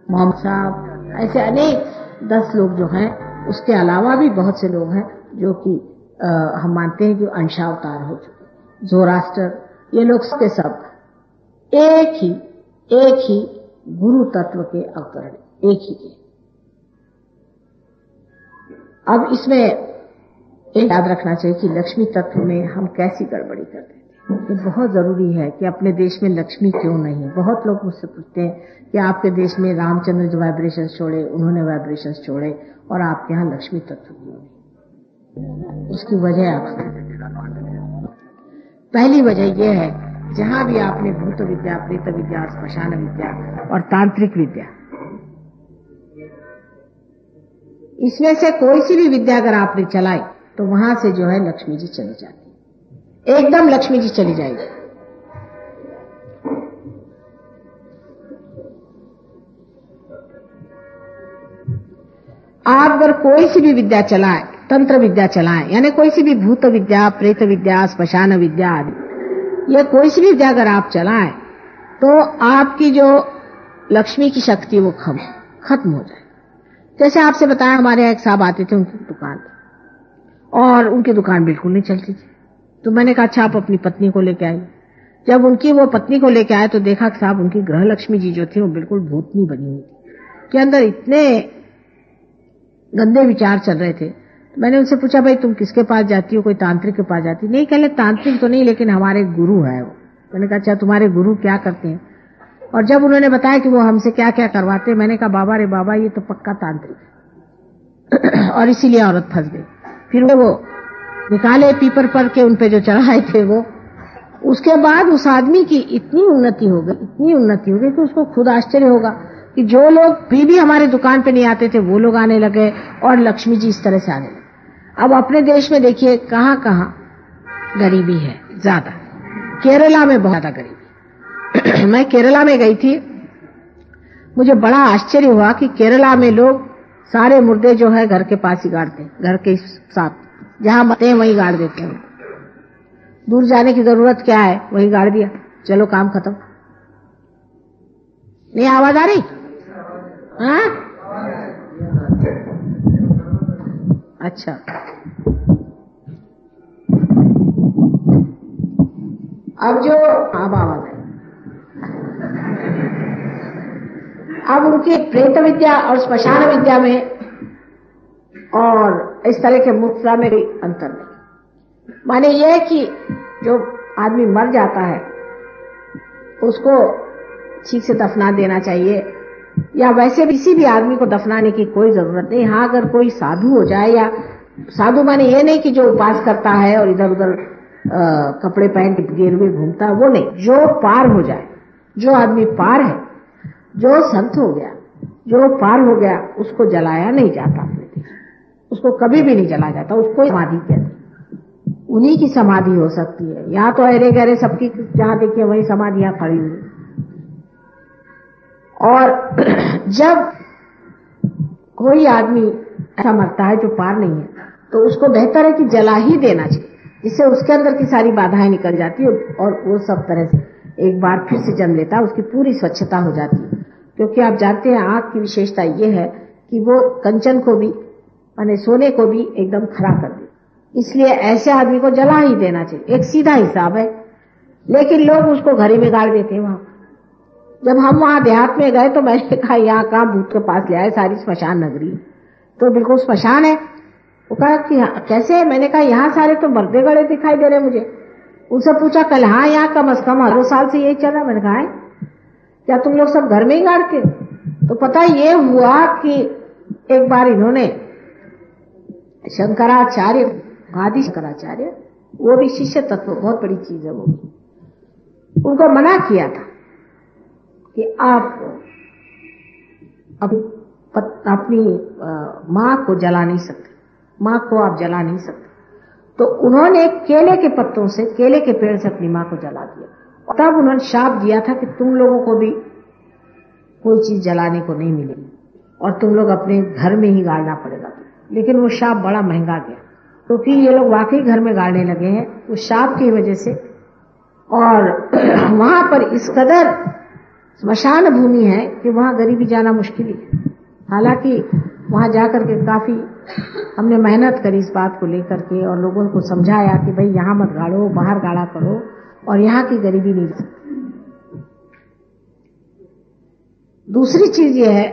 मोहम्मद साहब, ऐसे अनेक 10 लोग जो हैं। उसके अलावा भी बहुत से लोग हैं जो कि हम मानते हैं कि अंशावतार हो चुके। जोरास्टर, ये लोग के सब एक ही गुरु तत्व के अवतरण, एक ही के। अब इसमें एक याद रखना चाहिए कि लक्ष्मी तत्व में हम कैसी गड़बड़ी करते हैं। ये बहुत जरूरी है कि अपने देश में लक्ष्मी क्यों नहीं। बहुत लोग मुझसे पूछते हैं कि आपके देश में रामचंद्र जो वाइब्रेशंस छोड़े, उन्होंने वाइब्रेशंस छोड़े और आपके यहाँ लक्ष्मी तत्व क्यों नहीं। उसकी वजह आप पहली वजह यह है, जहां भी आपने भूत विद्या, प्रेत विद्या, श्मशान विद्या और तांत्रिक विद्या, इसमें से कोई सी भी विद्या अगर आपने चलाई तो वहां से जो है लक्ष्मी जी चली जाती, एकदम लक्ष्मी जी चली जाएगी। आप अगर कोई सी भी विद्या चलाएं, तंत्र विद्या चलाएं, यानी कोई सी भी भूत विद्या, प्रेत विद्या, श्मशान विद्या आदि, ये कोई सी भी विद्या अगर आप चलाएं तो आपकी जो लक्ष्मी की शक्ति वो खत्म हो जाए। जैसे आपसे बताया, हमारे यहाँ एक साहब आते थे उनकी दुकान और उनकी दुकान बिल्कुल नहीं चलती थी। तो मैंने कहा अच्छा आप अपनी पत्नी को लेके आइए। जब उनकी वो पत्नी को लेके आए तो देखा कि साहब उनकी गृह लक्ष्मी जी जो थी वो बिल्कुल भूतनी बनी हुई थी, के अंदर इतने गंदे विचार चल रहे थे। मैंने उनसे पूछा भाई तुम किसके पास जाती हो, कोई तांत्रिक के पास जाती? नहीं, कहले तांत्रिक तो नहीं, लेकिन हमारे गुरु है वो। मैंने कहा अच्छा तुम्हारे गुरु क्या करते हैं? और जब उन्होंने बताया कि वो हमसे क्या क्या करवाते, मैंने कहा बाबा रे बाबा ये तो पक्का तांत्रिक है। और इसीलिए औरत फंस गई। फिर वो निकाले पीपर पर के उन पे जो चढ़ाए थे वो। उसके बाद उस आदमी की इतनी उन्नति हो गई कि उसको खुद आश्चर्य होगा कि जो लोग भी हमारे दुकान पे नहीं आते थे वो लोग आने लगे और लक्ष्मी जी इस तरह से आने लगे। अब अपने देश में देखिए कहां कहां गरीबी है ज्यादा। केरला में बहुत ज्यादा गरीबी। मैं केरला में गई थी, मुझे बड़ा आश्चर्य हुआ कि केरला में लोग सारे मुर्दे जो है घर के पास ही गाड़ते हैं, घर के साथ जहां मरते हैं वहीं गाड़ देते हैं। दूर जाने की जरूरत क्या है, वहीं गाड़ दिया, चलो काम खत्म। नहीं आवाज आ रही? हाँ अच्छा, अब जो आवाज है, अब उनकी प्रेत विद्या और श्मशान विद्या में और इस तरह के मुद्रा में कोई अंतर नहीं। माने यह कि जो आदमी मर जाता है उसको ठीक से दफना देना चाहिए, या वैसे किसी भी आदमी को दफनाने की कोई जरूरत नहीं। हाँ अगर कोई साधु हो जाए, या साधु माने ये नहीं कि जो उपास करता है और इधर उधर कपड़े पहन के गेरुए घूमता है, वो नहीं। जो पार हो जाए, जो आदमी पार है, जो संत हो गया, जो पार हो गया, उसको जलाया नहीं जाता अपने देश, उसको कभी भी नहीं जलाया जाता, उसको समाधि कहते हैं। उन्हीं की समाधि हो सकती है। यहाँ तो अरे गहरे सबकी जहां देखिए वही समाधियां खड़ी हुई। और जब कोई आदमी ऐसा मरता है जो पार नहीं है, तो उसको बेहतर है कि जला ही देना चाहिए, जिससे उसके अंदर की सारी बाधाएं निकल जाती है और वो सब तरह से एक बार फिर से जन्म लेता है, उसकी पूरी स्वच्छता हो जाती है। क्योंकि आप जानते हैं आंख की विशेषता ये है कि वो कंचन को भी माने सोने को भी एकदम खरा कर दे, इसलिए ऐसे आदमी को जला ही देना चाहिए। एक सीधा हिसाब है, लेकिन लोग उसको घड़ी में गाड़ देते हैं। वहां जब हम वहां देहात में गए तो मैंने कहा यहाँ कहाँ भूत के पास ले आए, सारी स्मशान नगरी तो बिल्कुल स्मशान है। वो कहा कि कैसे? मैंने कहा यहाँ सारे तो मर्दे गड़े दिखाई दे रहे मुझे। उनसे पूछा कल, हाँ यहाँ कम से कम 2 साल से यही चल रहा। मैंने कहा क्या तुम लोग सब घर में ही गाड़ते? तो पता ये हुआ कि एक बार इन्होंने शंकराचार्य, आदि शंकराचार्य, वो भी शिष्य तत्व, बहुत बड़ी चीज है वो, उनको मना किया था कि आप अपनी माँ को जला नहीं सकते, माँ को आप जला नहीं सकते। तो उन्होंने केले के पत्तों से, केले के पेड़ से अपनी माँ को जला दिया। तब उन्होंने शाप दिया था कि तुम लोगों को भी कोई चीज जलाने को नहीं मिलेगी और तुम लोग अपने घर में ही गाड़ना पड़ेगा। लेकिन वो शाप बड़ा महंगा गया, क्योंकि ये लोग वाकई घर में गाड़ने लगे हैं उस शाप की वजह से। और वहां पर इस कदर स्मशान भूमि है कि वहां गरीबी जाना मुश्किल है। हालांकि वहां जाकर के काफी हमने मेहनत करी इस बात को लेकर के और लोगों को समझाया कि भाई यहाँ मत गाड़ो, बाहर गाड़ा करो और यहाँ की गरीबी नहीं सकती। दूसरी चीज ये है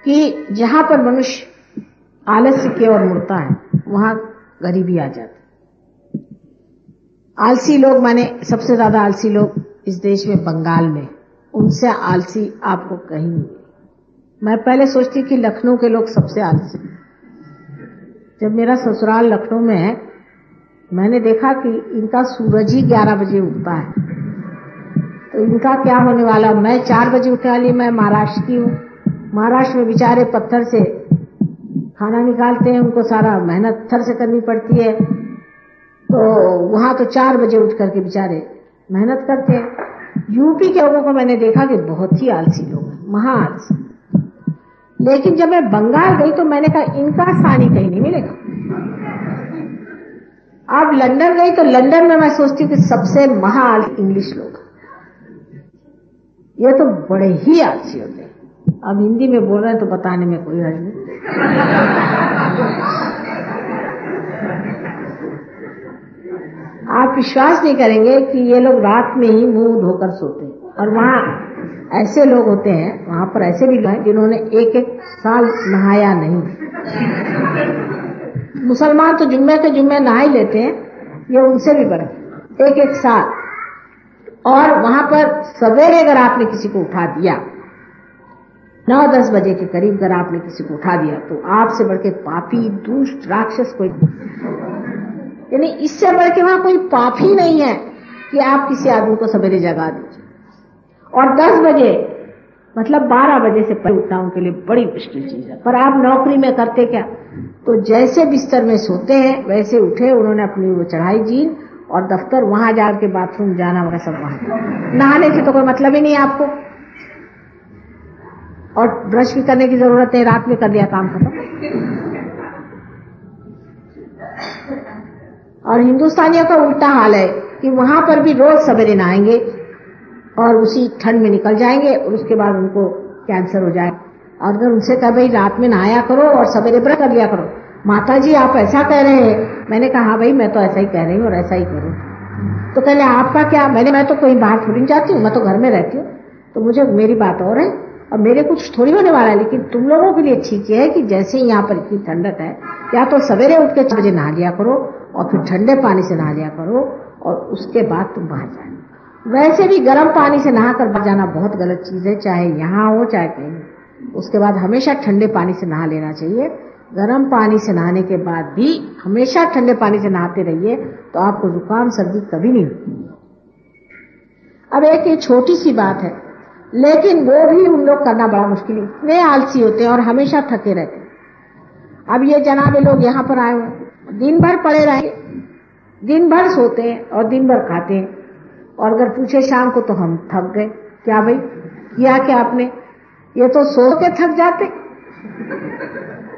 कि जहां पर मनुष्य आलस्य की ओर मुड़ता है वहां गरीबी आ जाती। आलसी लोग, माने सबसे ज्यादा आलसी लोग इस देश में बंगाल में, उनसे आलसी आपको कहीं नहीं। मैं पहले सोचती कि लखनऊ के लोग सबसे आलसी। जब मेरा ससुराल लखनऊ में है, मैंने देखा कि इनका सूरज ही 11 बजे उगता है, तो इनका क्या होने वाला। मैं 4 बजे उठने वाली, मैं महाराष्ट्र की हूँ। महाराष्ट्र में बेचारे पत्थर से खाना निकालते हैं, उनको सारा मेहनत पत्थर से करनी पड़ती है, तो वहां तो 4 बजे उठ करके बेचारे मेहनत करते हैं। यूपी के लोगों को मैंने देखा कि बहुत ही आलसी लोग हैं, महा आलसी। लेकिन जब मैं बंगाल गई तो मैंने कहा इनका सानी कहीं नहीं मिलेगा। अब लंदन गई तो लंदन में मैं सोचती हूँ कि सबसे महा आलसी इंग्लिश लोग, ये तो बड़े ही आलसी होते हैं। अब हिंदी में बोल रहे हैं तो बताने में कोई हर्ज नहीं। आप विश्वास नहीं करेंगे कि ये लोग रात में ही मुंह धोकर सोते हैं, और वहां ऐसे लोग होते हैं, वहां पर ऐसे भी लोग हैं जिन्होंने 1-1 साल नहाया नहीं। मुसलमान तो जुम्मे के जुम्मे नहा ही लेते हैं, ये उनसे भी बढ़ 1-1 साल। और वहां पर सवेरे अगर आपने किसी को उठा दिया 9-10 बजे के करीब, अगर आपने किसी को उठा दिया तो आपसे बढ़ के पापी, दुष्ट, राक्षस कोई, यानी इससे बढ़ के वहां कोई पाप ही नहीं है कि आप किसी आदमी को सवेरे जगा दीजिए। और 10 बजे मतलब 12 बजे से पहले उठना उनके लिए बड़ी मुश्किल चीज है। पर आप नौकरी में करते क्या, तो जैसे बिस्तर में सोते हैं वैसे उठे, उन्होंने अपनी वो चढ़ाई जीन और दफ्तर, वहां जाकर बाथरूम जाना वगैरह सब वहां। नहाने से तो कोई मतलब ही नहीं है आपको, और ब्रश भी करने की जरूरत है, रात में कर दिया काम खत्म। और हिंदुस्तानियों का उल्टा हाल है कि वहां पर भी रोज सवेरे नहाएंगे और उसी ठंड में निकल जाएंगे और उसके बाद उनको कैंसर हो जाए। और अगर उनसे कहा भाई रात में नहाया करो और सवेरे ब्रश कर लिया करो, माता जी आप ऐसा कह रहे हैं। मैंने कहा हाँ भाई मैं तो ऐसा ही कह रही हूँ और ऐसा ही करूँ। तो कहले आपका क्या? मैं तो कहीं बाहर थोड़ी जाती हूँ, मैं तो घर में रहती हूँ, तो मुझे मेरी बात और है और मेरे कुछ थोड़ी होने वाला है। लेकिन तुम लोगों के लिए ठीक है कि जैसे ही यहाँ पर इतनी ठंडक है, या तो सवेरे उठ के 4 बजे नहा लिया करो और फिर ठंडे पानी से नहा लिया करो और उसके बाद तुम बाहर जाए। वैसे भी गर्म पानी से नहाकर बाहर जाना बहुत गलत चीज है, चाहे यहाँ हो चाहे कहीं। उसके बाद हमेशा ठंडे पानी से नहा लेना चाहिए। गर्म पानी से नहाने के बाद भी हमेशा ठंडे पानी से नहाते रहिए तो आपको जुकाम सर्दी कभी नहीं होती। अब एक ये छोटी सी बात है, लेकिन वो भी उन लोग करना बड़ा मुश्किल है, इतने आलसी होते हैं और हमेशा थके रहते हैं। अब ये जनाबे लोग यहाँ पर आए हुए, दिन भर पड़े रहेंगे, दिन भर सोते हैं और दिन भर खाते हैं, और अगर पूछे शाम को तो हम थक गए। क्या भाई किया क्या आपने? ये तो सो के थक जाते,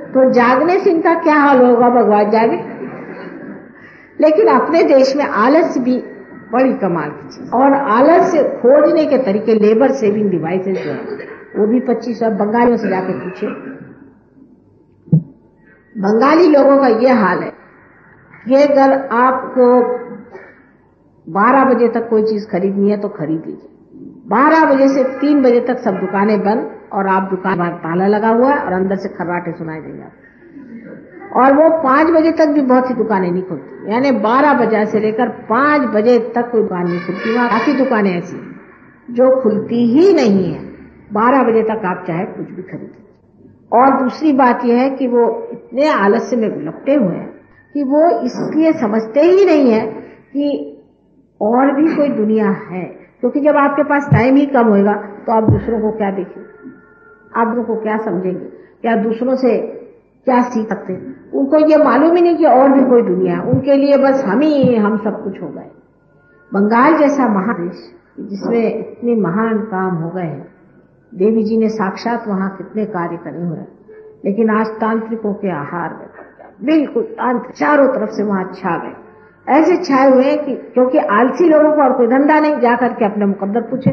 तो जागने से इनका क्या हाल होगा, भगवान जागे। लेकिन अपने देश में आलस्य भी बड़ी कमाल की चीज, और आलस्य खोजने के तरीके, लेबर सेविंग डिवाइसेस जो है वो भी 25 बंगालियों से जाके पूछे। बंगाली लोगों का ये हाल है कि अगर आपको 12 बजे तक कोई चीज खरीदनी है तो खरीद लीजिए, 12 बजे से 3 बजे तक सब दुकानें बंद, और आप दुकान पर ताला लगा हुआ है और अंदर से खर्राटे सुनाई देंगे। और वो 5 बजे तक भी बहुत सी दुकानें नहीं खुलती, यानी 12 बजे से लेकर 5 बजे तक कोई दुकान नहीं खुलती। वहां काफी दुकानें ऐसी जो खुलती ही नहीं है, 12 बजे तक आप चाहे कुछ भी खरीद। और दूसरी बात यह है कि वो इतने आलस्य में लपटे हुए हैं कि वो इसलिए समझते ही नहीं है कि और भी कोई दुनिया है, क्योंकि जब आपके पास टाइम ही कम होगा तो आप दूसरों को क्या देखेंगे, आप लोगों को क्या समझेंगे, क्या दूसरों से क्या सीख सकते हैं। उनको ये मालूम ही नहीं कि और भी कोई दुनिया है, उनके लिए बस हम सब कुछ हो गए। बंगाल जैसा महादेश जिसमें इतने महान काम हो गए हैं, देवी जी ने साक्षात वहां कितने कार्य करे हुए हैं, लेकिन आज तांत्रिकों के आहार में बिल्कुल तांत्रिक चारों तरफ से वहां छा गए, ऐसे छाए हुए हैं कि क्योंकि आलसी लोगों को और कोई धंधा नहीं, जाकर के अपने मुकद्दर पूछे,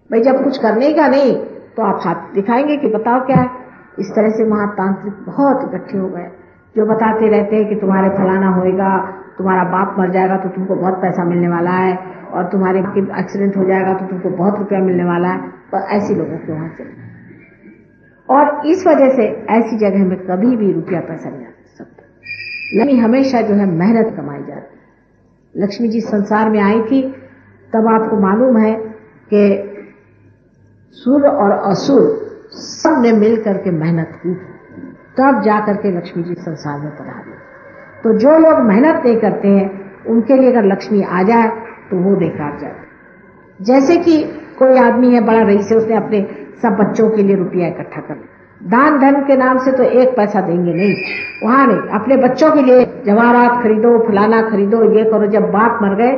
भाई जब कुछ करने का नहीं तो आप हाथ दिखाएंगे कि बताओ क्या है। इस तरह से वहां तांत्रिक बहुत इकट्ठे हो गए, जो बताते रहते हैं कि तुम्हारे फलाना होएगा, तुम्हारा बाप मर जाएगा तो तुमको बहुत पैसा मिलने वाला है, और तुम्हारे एक्सीडेंट हो जाएगा तो तुमको बहुत रुपया मिलने वाला है। पर ऐसी लोगों के वहां से, और इस वजह से ऐसी जगह में कभी भी रुपया पैसा नहीं आ सकता। लक्ष्मी हमेशा जो है मेहनत कमाई जाती। लक्ष्मी जी संसार में आई थी तब आपको मालूम है कि सुर और असुर सब ने मिल करके मेहनत की, तब जाकर के लक्ष्मी जी संसार में पधारी। तो जो लोग मेहनत नहीं करते हैं उनके लिए अगर लक्ष्मी आ जाए तो वो बेकार जाते। जैसे कि कोई आदमी है, बड़ा रईस है, उसने अपने सब बच्चों के लिए रुपया इकट्ठा कर लिया, दान धर्म के नाम से तो एक पैसा देंगे नहीं, वहां नहीं, अपने बच्चों के लिए जवाहरात खरीदो, फलाना खरीदो, ये करो। जब बाप मर गए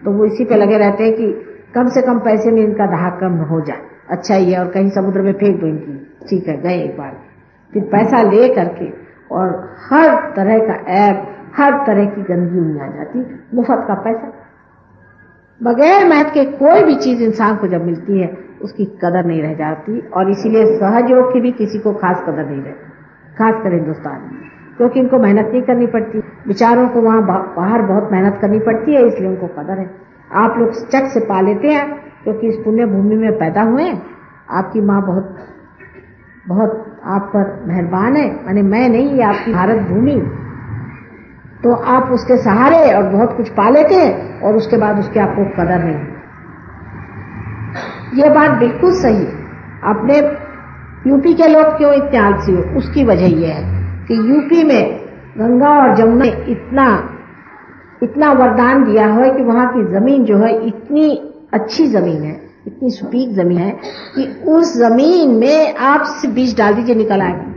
तो वो इसी पे लगे रहते हैं कि कम से कम पैसे में इनका दाह कम हो जाए, अच्छा ही है, और कहीं समुद्र में फेंक दो इनकी, ठीक है गए एक बार। फिर पैसा ले करके और हर तरह का ऐप, हर तरह की गंदगी में आ जाती, मुफ्त का पैसा। बगैर मेहनत के कोई भी चीज इंसान को जब मिलती है उसकी कदर नहीं रह जाती, और इसीलिए सहयोग की भी किसी को खास कदर नहीं रहती, खासकर हिंदुस्तान में, क्योंकि इनको मेहनत नहीं करनी पड़ती। बेचारों को वहां बाहर बहुत मेहनत करनी पड़ती है, इसलिए उनको कदर है। आप लोग चट से पा लेते हैं क्योंकि इस पुण्य भूमि में पैदा हुए हैं। आपकी माँ बहुत बहुत आप पर मेहरबान है, माने मैं नहीं, ये आपकी भारत भूमि, तो आप उसके सहारे और बहुत कुछ पा लेते हैं, और उसके बाद उसकी आपको कदर नहीं। ये बात बिल्कुल सही है। अपने यूपी के लोग क्यों इतने आलसी हो, उसकी वजह यह है कि यूपी में गंगा और जमुना इतना वरदान दिया है कि वहां की जमीन जो है इतनी अच्छी जमीन है, इतनी सुपीक जमीन है कि उस जमीन में आप सिर्फ बीज डाल दीजिए निकल आएगा।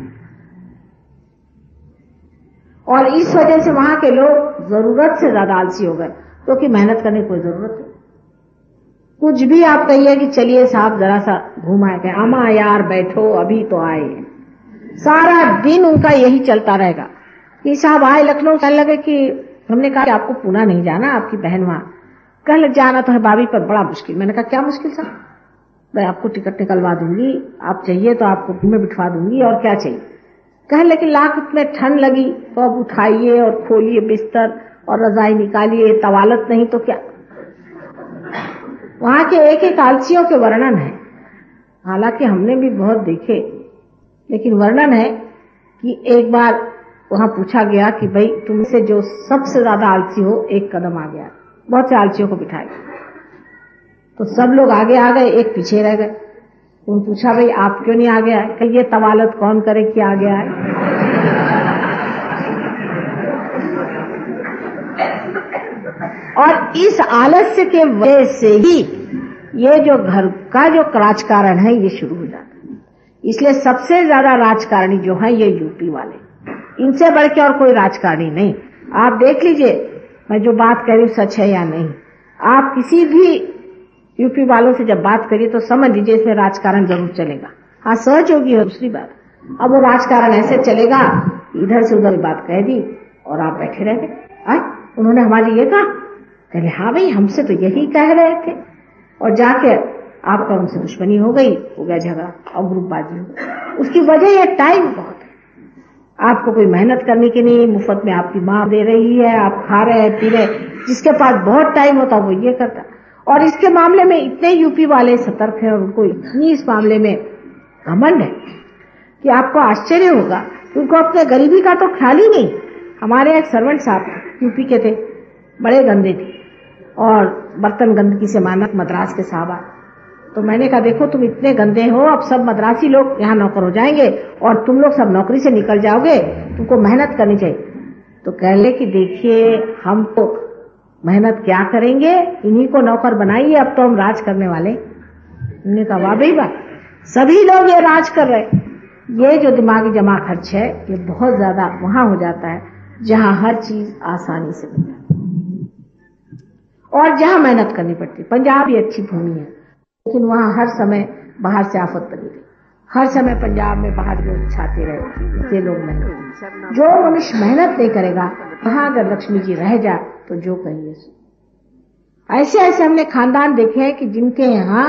और इस वजह से वहां के लोग जरूरत से ज्यादा आलसी हो गए, क्योंकि मेहनत करने की कोई जरूरत नहीं। कुछ भी आप कहिए कि चलिए साहब जरा सा घूम आए, गए आमा यार बैठो अभी तो आए, सारा दिन उनका यही चलता रहेगा कि साहब आए लखनऊ, कहने लगे कि हमने कहा कि आपको पुणे नहीं जाना, आपकी बहन वहां, कल जाना तो है भाभी पर बड़ा मुश्किल। मैंने कहा क्या मुश्किल साहब, मैं आपको टिकट निकलवा दूंगी, आप चाहिए तो आपको में बिठवा दूंगी, और क्या चाहिए। कहे लेकिन लाख में ठंड लगी तो अब उठाइए और खोलिए बिस्तर और रजाई निकालिए, तवालत नहीं तो क्या। वहां के एक एक आलसियों के वर्णन है, हालांकि हमने भी बहुत देखे, लेकिन वर्णन है कि एक बार वहां पूछा गया कि भाई तुमसे जो सबसे ज्यादा आलसी हो एक कदम आ गया, बहुत से आलसियों को बिठाए, तो सब लोग आगे आ गए, एक पीछे रह गए। उन पूछा भाई आप क्यों नहीं आ गया, कि ये तवालत कौन करे कि आ गया है। और इस आलस्य के वजह से ही ये जो घर का जो राजकारण है ये शुरू हो जाता है। इसलिए सबसे ज्यादा राजकारणी जो है ये यूपी वाले, इनसे बढ़ के और कोई राजकारणी नहीं। आप देख लीजिए मैं जो बात कह रही हूं सच है या नहीं। आप किसी भी यूपी वालों से जब बात करिए तो समझ लीजिए इसमें राजकारण जरूर चलेगा। हाँ सहयोगी है दूसरी बात। अब वो राजकारण ऐसे चलेगा, इधर से उधर बात कह दी और आप बैठे रह गए। उन्होंने हमारे ये कहा, कहले हाँ भाई हमसे तो यही कह रहे थे, और जाके आपका उनसे दुश्मनी हो गई, हो गया झगड़ा और ग्रुपबाजी हो गई। उसकी वजह ये टाइम बहुत है, आपको कोई मेहनत करने की नहीं, मुफ्त में आपकी माँ दे रही है, आप खा रहे हैं पी रहे, जिसके पास बहुत टाइम होता वो ये करता। और इसके मामले में इतने यूपी वाले सतर्क हैं और उनको इतनी इस मामले में घमंड है कि आपको आश्चर्य होगा कि उनको अपने गरीबी का तो ख्याल ही नहीं। हमारे एक सर्वेंट साहब यूपी के थे, बड़े गंदे थे और बर्तन गंदगी से मानक मद्रास के साहब आए। तो मैंने कहा देखो तुम इतने गंदे हो, अब सब मद्रासी लोग यहाँ नौकर हो जाएंगे और तुम लोग सब नौकरी से निकल जाओगे, तुमको मेहनत करनी चाहिए। तो कह ले कि देखिए हम तो मेहनत क्या करेंगे, इन्हीं को नौकर बनाइए, अब तो हम राज करने वाले। उन्होंने कहा वाह भाई वाह, सभी लोग ये राज कर रहे। ये जो दिमागी जमा खर्च है ये बहुत ज्यादा वहां हो जाता है जहां हर चीज आसानी से मिल जाती है और जहां मेहनत करनी पड़ती है। पंजाब भी अच्छी भूमि है, लेकिन वहां हर समय बाहर से आफत बनी रही, हर समय पंजाब में बाहर लोग छाते रहे, ये लोग मेहनत। जो मनुष्य मेहनत नहीं करेगा, वहां अगर लक्ष्मी जी रह जाए तो जो कहिए सो। ऐसे ऐसे हमने खानदान देखे हैं कि जिनके यहाँ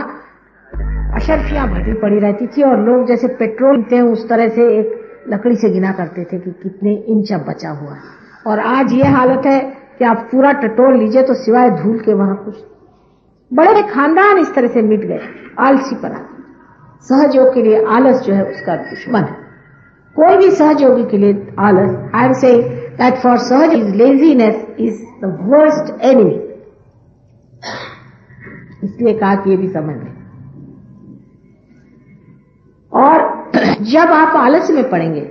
अशर्फियां भरी पड़ी रहती थी और लोग जैसे पेट्रोल पीते हैं उस तरह से एक लकड़ी से गिना करते थे कि कितने इंच अब बचा हुआ है। और आज ये हालत है कि आप पूरा पेट्रोल लीजिए तो सिवाय धूल के वहां कुछ। बड़े खानदान इस तरह से मिट गए, आलसीपना। सहयोग के लिए आलस जो है उसका दुश्मन है। कोई भी सहयोगी के लिए आलस, I am saying that for सहयोग laziness is the worst enemy. इसलिए कहा कि ये भी समझ लें। और जब आप आलस्य में पड़ेंगे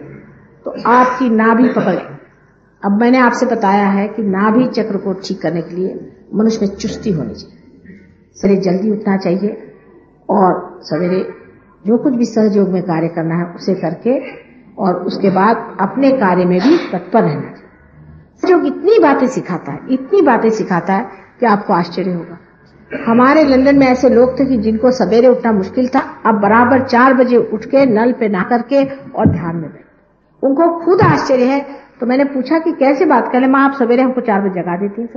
तो आपकी नाभि पकड़। अब मैंने आपसे बताया है कि नाभि चक्र को ठीक करने के लिए मनुष्य में चुस्ती होनी चाहिए। सवेरे जल्दी उठना चाहिए और सवेरे जो कुछ भी सहयोग में कार्य करना है उसे करके और उसके बाद अपने कार्य में भी तत्पर रहना चाहिए। सहयोग इतनी बातें सिखाता है, इतनी बातें सिखाता है कि आपको आश्चर्य होगा। हमारे लंदन में ऐसे लोग थे कि जिनको सवेरे उठना मुश्किल था, अब बराबर 4 बजे उठ के नल पे नहा करके और ध्यान में बैठे। उनको खुद आश्चर्य है। तो मैंने पूछा कि कैसे बात कर ले माँ, आप सवेरे हमको 4 बजे जगा देती हैं,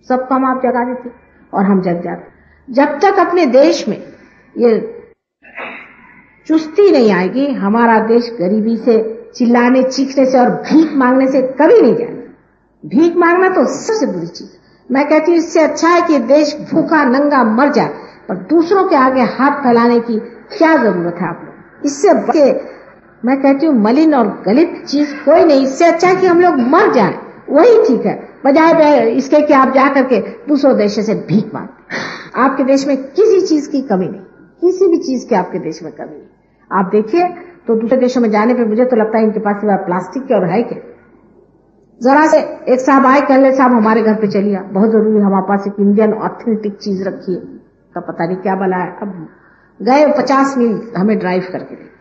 सब काम आप जगा देती और हम जग जाते। जब तक अपने देश में ये चुस्ती नहीं आएगी, हमारा देश गरीबी से, चिल्लाने चीखने से और भीख मांगने से कभी नहीं जाएगा। भीख मांगना तो सबसे बुरी चीज। मैं कहती हूँ इससे अच्छा है कि देश भूखा नंगा मर जाए, पर दूसरों के आगे हाथ फैलाने की क्या जरूरत है आप लोग। इससे बचे मैं कहती हूँ मलिन और गलित चीज कोई नहीं। इससे अच्छा है कि हम लोग मर जाएं, वही ठीक है, बजाय इसके कि आप जाकर के दूसरों देशों से भीख मांगते। आपके देश में किसी चीज की कमी नहीं, किसी भी चीज की आपके देश में कमी नहीं। आप देखिए तो दूसरे देशों में जाने पे मुझे तो लगता है इनके पास सिवाय प्लास्टिक के और है क्या। जरा से एक साहब आए, कह ले साहब हमारे घर पे चलिए, बहुत जरूरी हमारे पास एक इंडियन ऑथेंटिक चीज रखी है। का पता नहीं क्या बला है। अब गए 50 मील हमें ड्राइव करके दे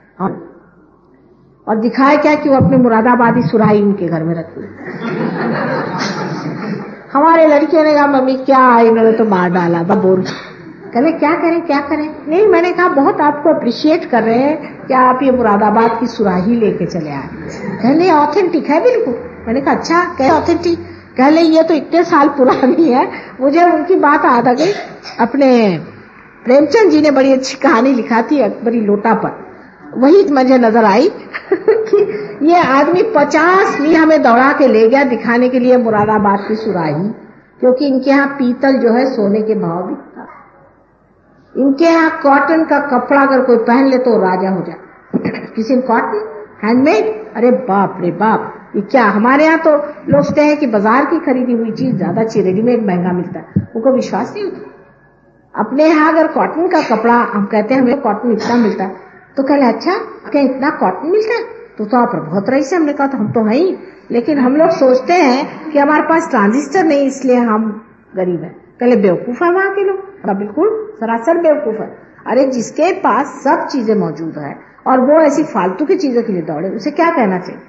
और दिखाए क्या कि वो अपने मुरादाबादी सुराही उनके घर में रखी। हमारे लड़कियों ने कहा मम्मी क्या इन्होंने तो मार डाला, बोल। कहले क्या करें क्या करें। नहीं, मैंने कहा बहुत आपको अप्रिशिएट कर रहे हैं कि आप ये मुरादाबाद की सुराही लेके चले आए। कहले ऑथेंटिक है बिल्कुल। मैंने कहा अच्छा क्या ऑथेंटिक। कहले ये तो इतने साल पुरानी है। मुझे उनकी बात याद आ गई। अपने प्रेमचंद जी ने बड़ी अच्छी कहानी लिखा थी अकबरी लोटा पर, वही मुझे नजर आई कि ये आदमी 50 मील हमें दौड़ा के ले गया दिखाने के लिए मुरादाबाद की सुराही, क्योंकि इनके यहाँ पीतल जो है सोने के भाव बिकता। इनके यहाँ कॉटन का कपड़ा अगर कोई पहन ले तो राजा हो जाए। किसी ने कॉटन हैंडमेड, अरे बाप रे बाप, ये क्या। हमारे यहाँ तो लोग कहते हैं कि बाजार की खरीदी हुई चीज ज्यादा अच्छी, रेडीमेड महंगा मिलता है, उनको विश्वास नहीं होता। अपने यहाँ अगर कॉटन का कपड़ा, हम कहते हैं हमें कॉटन इतना मिलता है, तो कहले अच्छा क्या इतना कॉटन मिलता है, तो आप बहुत रही से। हमने कहा तो हम तो है ही, लेकिन हम लोग सोचते हैं कि हमारे पास ट्रांजिस्टर नहीं इसलिए हम गरीब हैं। कहले बेवकूफ है वहां के लोग। बिल्कुल सरासर बेवकूफ है। अरे जिसके पास सब चीजें मौजूद है और वो ऐसी फालतू की चीजों के लिए दौड़े, उसे क्या कहना चाहिए।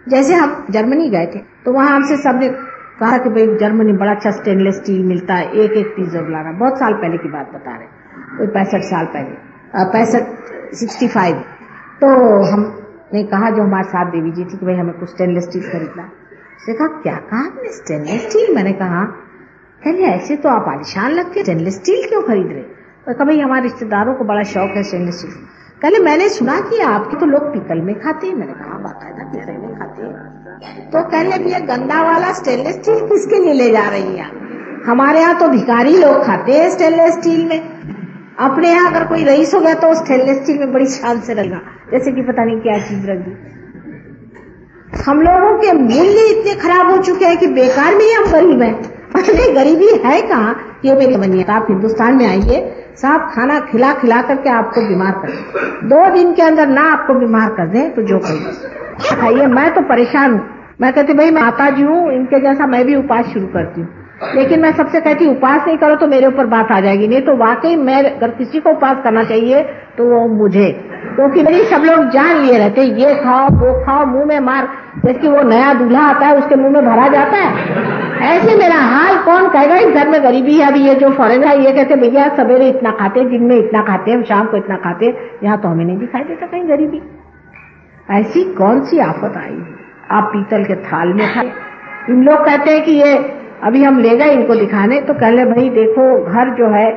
जैसे हम जर्मनी गए थे तो वहां हमसे सबने कहा कि भाई जर्मनी बड़ा अच्छा स्टेनलेस स्टील मिलता है, एक एक पीस जरूर लाना। बहुत साल पहले की बात बता रहे, कोई 65 साल पहले। 65। तो हमने कहा जो हमारे साथ देवी जी थी कि भाई हमें कुछ स्टेनलेस स्टील खरीदना। उसने कहा क्या कहा आपने, स्टेनलेस स्टील? मैंने कहा कहले ऐसे तो आप आलिशान लगते, स्टेनलेस स्टील क्यों खरीद रहे? तो कहा भाई हमारे रिश्तेदारों को बड़ा शौक है स्टेनलेस स्टील। कहले मैंने सुना कि आपके तो लोग पीतल में खाते हैं। मैंने कहा बाकायदा पीतल में खाते हैं। तो कहले भैया गंदा वाला स्टेनलेस स्टील किसके लिए ले जा रही है? हमारे यहाँ तो भिखारी लोग खाते हैं स्टेनलेस स्टील में। अपने यहाँ अगर कोई रईस हो गया तो स्टेनलेस स्टील में बड़ी शान से रखा, जैसे कि पता नहीं क्या चीज रख दी। हम लोगों के मूल्य इतने खराब हो चुके हैं कि बेकार में ही हम गरीब हैं। अरे गरीबी है कहाँ? ये मेरी बनिए आप हिंदुस्तान में आइए, साहब खाना खिला खिला करके आपको बीमार कर दे, 2 दिन के अंदर ना आपको बीमार कर दे तो जो खाइए। मैं तो परेशान हूँ। मैं कहती भाई मैं माता जी हूँ, इनके जैसा मैं भी उपास शुरू करती हूँ, लेकिन मैं सबसे कहती उपास नहीं करो तो मेरे ऊपर बात आ जाएगी। नहीं तो वाकई मैं अगर किसी को उपास करना चाहिए तो वो मुझे, क्योंकि मेरी सब लोग जान लिए रहते ये खाओ वो खाओ, मुंह में मार, जैसे वो नया दूल्हा आता है उसके मुंह में भरा जाता है, ऐसे मेरा हाल कौन कहेगा? इस घर में गरीबी है। अभी ये जो फॉरेन है ये कहते भैया सवेरे इतना खाते, दिन में इतना खाते, शाम को इतना खाते, यहाँ तो हमें नहीं दिखाई देता कहीं गरीबी। ऐसी कौन सी आफत आई? आप पीतल के थाल में खाए। इन लोग कहते हैं कि ये अभी हम ले गए इनको दिखाने, तो कह ले भाई देखो घर जो है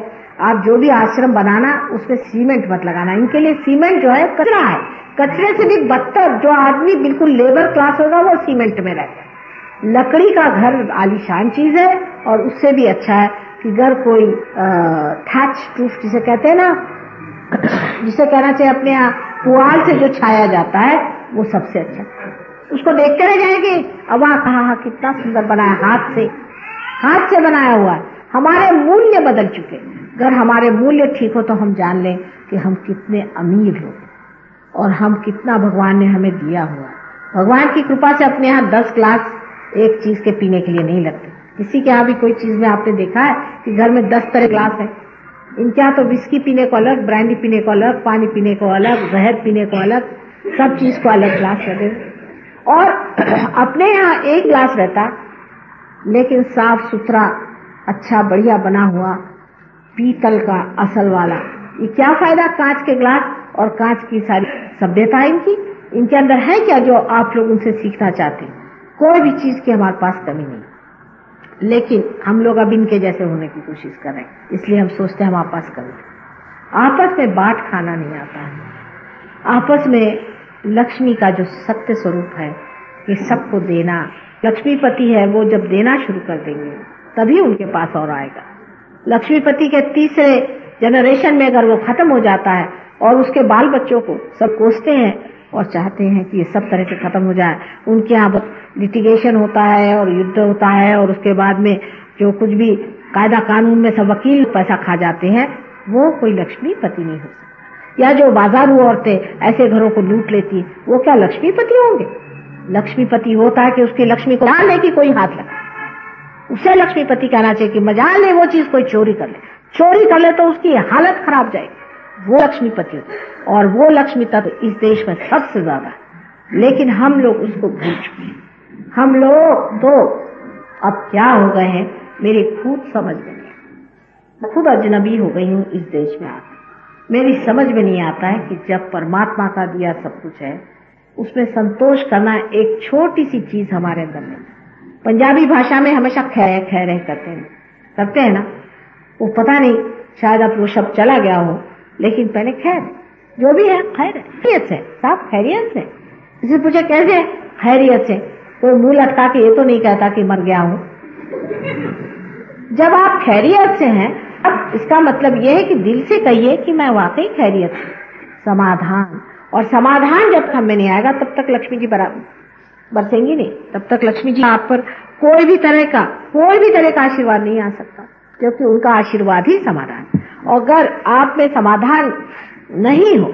आप जो भी आश्रम बनाना उसमें सीमेंट मत लगाना। इनके लिए सीमेंट जो है कचरा है, कचरे से भी बदतर जो आदमी बिल्कुल लेबर क्लास होगा वो सीमेंट में रहता है। लकड़ी का घर आलीशान चीज है और उससे भी अच्छा है कि घर कोई थैच प्रूफ जिसे कहते हैं ना, जिसे कहना चाहिए अपने यहाँ पुआल से जो छाया जाता है वो सबसे अच्छा। उसको देखते रह जाएंगे, अब वहाँ कहा कितना सुंदर बनाया, हाथ से बनाया हुआ है। हमारे मूल्य बदल चुके। अगर हमारे मूल्य ठीक हो तो हम जान लें कि हम कितने अमीर लोग और हम कितना भगवान ने हमें दिया हुआ है। भगवान की कृपा से अपने यहाँ 10 ग्लास एक चीज के पीने के लिए नहीं लगते। किसी के यहाँ भी कोई चीज में आपने देखा है कि घर में 10 तरह ग्लास है? इनके यहाँ तो विस्की पीने को अलग, ब्रांडी पीने को अलग, पानी पीने को अलग, जहर पीने को अलग, सब चीज को अलग ग्लास रखे। और अपने यहाँ एक ग्लास रहता लेकिन साफ सुथरा अच्छा बढ़िया बना हुआ पीतल का असल वाला। ये क्या फायदा कांच के ग्लास और कांच की सारी सभ्यता इनके अंदर है क्या जो आप लोग उनसे सीखना चाहते हैं? कोई भी चीज की हमारे पास कमी नहीं, लेकिन हम लोग अब इनके जैसे होने की कोशिश कर रहे हैं, इसलिए हम सोचते हैं हमारे पास कमी। आपस में बांट खाना नहीं आता है। आपस में लक्ष्मी का जो सत्य स्वरूप है कि सबको देना, लक्ष्मीपति है वो जब देना शुरू कर देंगे तभी उनके पास और आएगा। लक्ष्मीपति के तीसरे जनरेशन में अगर वो खत्म हो जाता है और उसके बाल बच्चों को सब कोसते हैं और चाहते हैं कि ये सब तरह से खत्म हो जाए, उनके यहाँ लिटिगेशन होता है और युद्ध होता है और उसके बाद में जो कुछ भी कायदा कानून में सब वकील पैसा खा जाते हैं, वो कोई लक्ष्मीपति नहीं हो सकता। या जो बाजारू औरतें ऐसे घरों को लूट लेती वो क्या लक्ष्मीपति होंगे? लक्ष्मीपति होता है कि उसकी लक्ष्मी को मजाल ले कि कोई हाथ लगा, उसे लक्ष्मीपति कहना चाहिए कि मजाल ले वो चीज कोई चोरी कर ले तो उसकी हालत खराब जाएगी, वो लक्ष्मीपति होता है। और वो लक्ष्मी तत्व इस देश में सबसे ज्यादा है, लेकिन हम लोग उसको भूल चुके हैं। हम लोग तो अब क्या हो गए हैं मेरी खुद समझ में नहीं, मैं खुद अजनबी हो गई हूँ इस देश में आकर। मेरी समझ में नहीं आता है कि जब परमात्मा का दिया सब कुछ है उसमें संतोष करना एक छोटी सी चीज हमारे अंदर नहीं। पंजाबी भाषा में हमेशा खैर खैर करते हैं ना, वो पता नहीं शायद अब वो शब्द चला गया हो, लेकिन पहले खैर जो भी है खैरियत से, साफ खैरियत से। इसे पूछे कैसे? खैरियत से। कोई मुंह लटका के ये तो नहीं कहता कि मर गया हूं। जब आप खैरियत से हैं अब इसका मतलब यह है कि दिल से कहिए कि मैं वाकई खैरियत हूं। समाधान, और समाधान जब हम में नहीं आएगा तब तक लक्ष्मी जी बरसेंगी नहीं, तब तक लक्ष्मी जी आप पर कोई भी तरह का आशीर्वाद नहीं आ सकता, क्योंकि उनका आशीर्वाद ही समाधान। और अगर आप में समाधान नहीं हो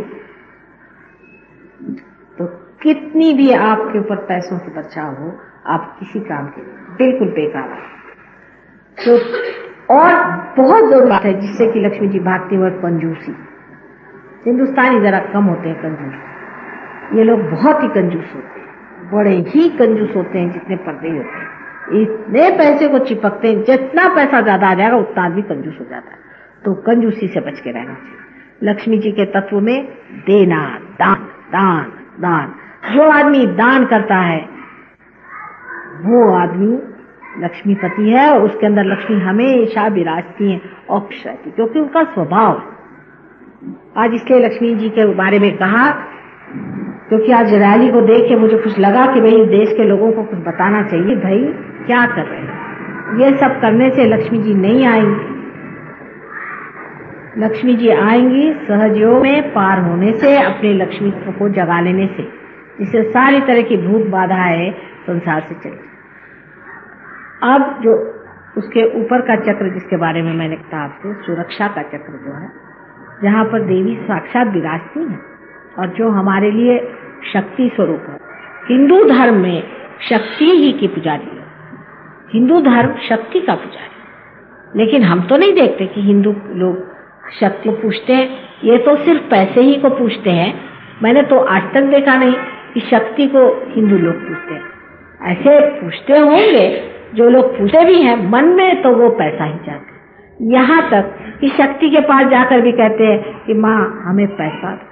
तो कितनी भी आपके ऊपर पैसों की बचाव हो, आप किसी काम के बिल्कुल बेकार है। तो और बहुत जरूरत है जिससे कि लक्ष्मी जी भागती हुई कंजूसी। हिंदुस्तानी जरा कम होते हैं कंजूस, ये लोग बहुत ही कंजूस होते हैं, बड़े ही कंजूस होते हैं, जितने पर्दे होते हैं इतने पैसे को चिपकते हैं, जितना पैसा ज्यादा आ जाएगा उतना आदमी कंजूस हो जाता है। तो कंजूसी से बच के रहना चाहिए। लक्ष्मी जी के तत्व में देना, दान दान दान। जो आदमी दान करता है वो आदमी लक्ष्मीपति है और उसके अंदर लक्ष्मी हमेशा विराजती है और खुश रहती, क्योंकि उनका स्वभाव। आज इसलिए लक्ष्मी जी के बारे में कहा, क्योंकि आज रैली को देख के मुझे कुछ लगा कि भाई देश के लोगों को कुछ बताना चाहिए। भाई क्या कर रहे हैं, ये सब करने से लक्ष्मी जी नहीं आएंगी। लक्ष्मी जी आएंगी सहयोग में पार होने से, अपने लक्ष्मी को जगा लेने से, जिससे सारी तरह की भूत बाधाएं संसार से चली। अब जो उसके ऊपर का चक्र जिसके बारे में मैंने कहा आपसे, सुरक्षा का चक्र जो है, जहाँ पर देवी साक्षात विराजती है और जो हमारे लिए शक्ति स्वरूप है। हिंदू धर्म में शक्ति ही की पुजारी है, हिंदू धर्म शक्ति का पुजारी। लेकिन हम तो नहीं देखते कि हिंदू लोग शक्ति को पूछते हैं, ये तो सिर्फ पैसे ही को पूछते हैं। मैंने तो आज तक देखा नहीं कि शक्ति को हिंदू लोग पूछते हैं। ऐसे पूछते होंगे जो लोग पूछते भी हैं मन में, तो वो पैसा ही चाहते हैं। यहाँ तक कि शक्ति के पास जाकर भी कहते हैं कि माँ हमें पैसा दो।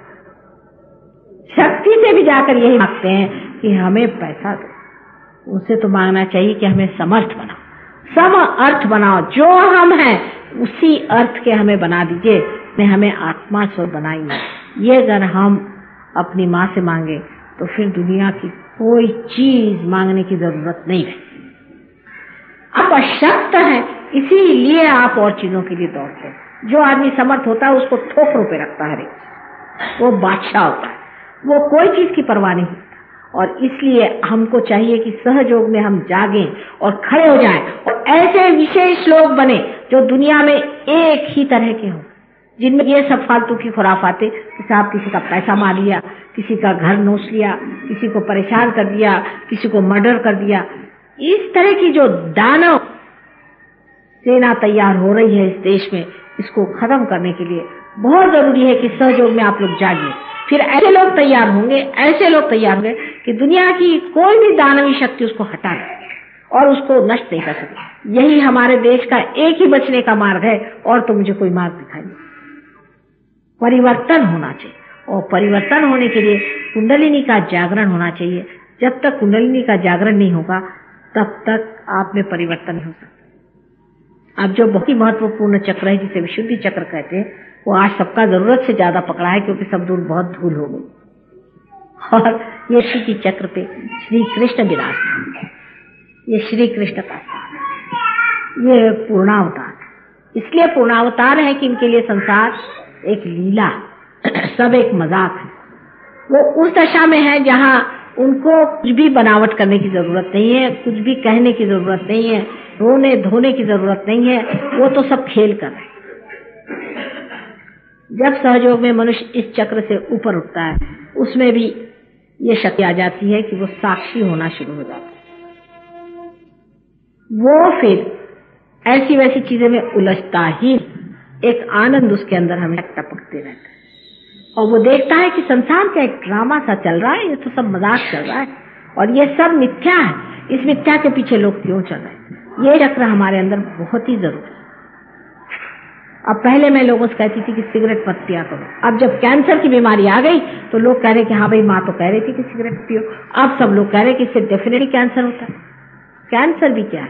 शक्ति से भी जाकर यही मांगते हैं कि हमें पैसा दो। उनसे तो मांगना चाहिए कि हमें समर्थ बनाओ, सम अर्थ बनाओ, जो हम हैं उसी अर्थ के हमें बना दीजिए, ने हमें आत्मा स्वर बनाइए। ये अगर हम अपनी माँ से मांगे तो फिर दुनिया की कोई चीज मांगने की जरूरत नहीं है। आप अशक्त हैं, इसीलिए आप और चीजों के लिए दौड़ते हैं। जो आदमी समर्थ होता है उसको ठोकरों पे रखता है, वो बादशाह होता है, वो कोई चीज की परवाह नहीं करता। और इसलिए हमको चाहिए कि सहयोग में हम जागें और खड़े हो जाएं और ऐसे विशेष लोग बने जो दुनिया में एक ही तरह के हों, जिनमें ये सब फालतू की खुराफाते कि साहब किसी का पैसा मार लिया, किसी का घर नोच लिया, किसी को परेशान कर दिया, किसी को मर्डर कर दिया, इस तरह की जो दानव सेना तैयार हो रही है इस देश में, इसको खत्म करने के लिए बहुत जरूरी है कि सहयोग में आप लोग जागिए। फिर ऐसे लोग तैयार होंगे, ऐसे लोग तैयार होंगे कि दुनिया की कोई भी दानवी शक्ति उसको हटा दे और उसको नष्ट नहीं कर सके। यही हमारे देश का एक ही बचने का मार्ग है, और तो मुझे कोई मार्ग दिखाई नहीं। परिवर्तन होना चाहिए, और परिवर्तन होने के लिए कुंडलिनी का जागरण होना चाहिए। जब तक कुंडलिनी का जागरण नहीं होगा तब तक आप में परिवर्तन नहीं हो सकता। अब जो बहुत ही महत्वपूर्ण चक्र है जिसे विशुद्धि चक्र कहते हैं, वो आज सबका जरूरत से ज्यादा पकड़ा है, क्योंकि सब दूर बहुत धूल हो गई। और ये विशुद्धि चक्र पे श्री कृष्ण विराजमान है। ये श्री कृष्ण का स्थान है, ये पूर्णावतार है। इसलिए पूर्णावतार है कि इनके लिए संसार एक लीला, सब एक मजाक है। वो उस दशा में है जहाँ उनको कुछ भी बनावट करने की जरूरत नहीं है, कुछ भी कहने की जरूरत नहीं है, रोने धोने की जरूरत नहीं है, वो तो सब खेल कर रहे हैं। जब सहयोग में मनुष्य इस चक्र से ऊपर उठता है, उसमें भी ये शक्ति आ जाती है कि वो साक्षी होना शुरू हो जाता है। वो फिर ऐसी वैसी चीजें में उलझता ही, एक आनंद उसके अंदर हमें टपकते रहता है, और वो देखता है कि संसार का एक ड्रामा सा चल रहा है, ये तो सब मजाक चल रहा है और ये सब मिथ्या है। इस मिथ्या के पीछे लोग क्यों चल रहे हैं? ये चक्र हमारे अंदर बहुत ही जरूरी है। अब पहले मैं लोगों से कहती थी कि सिगरेट मत पिया करो। अब जब कैंसर की बीमारी आ गई तो लोग कह रहे कि हाँ भाई माँ तो कह रही थी कि सिगरेट पियो। अब सब लोग कह रहे कि इससे डेफिनेटली कैंसर होता है। कैंसर भी क्या है?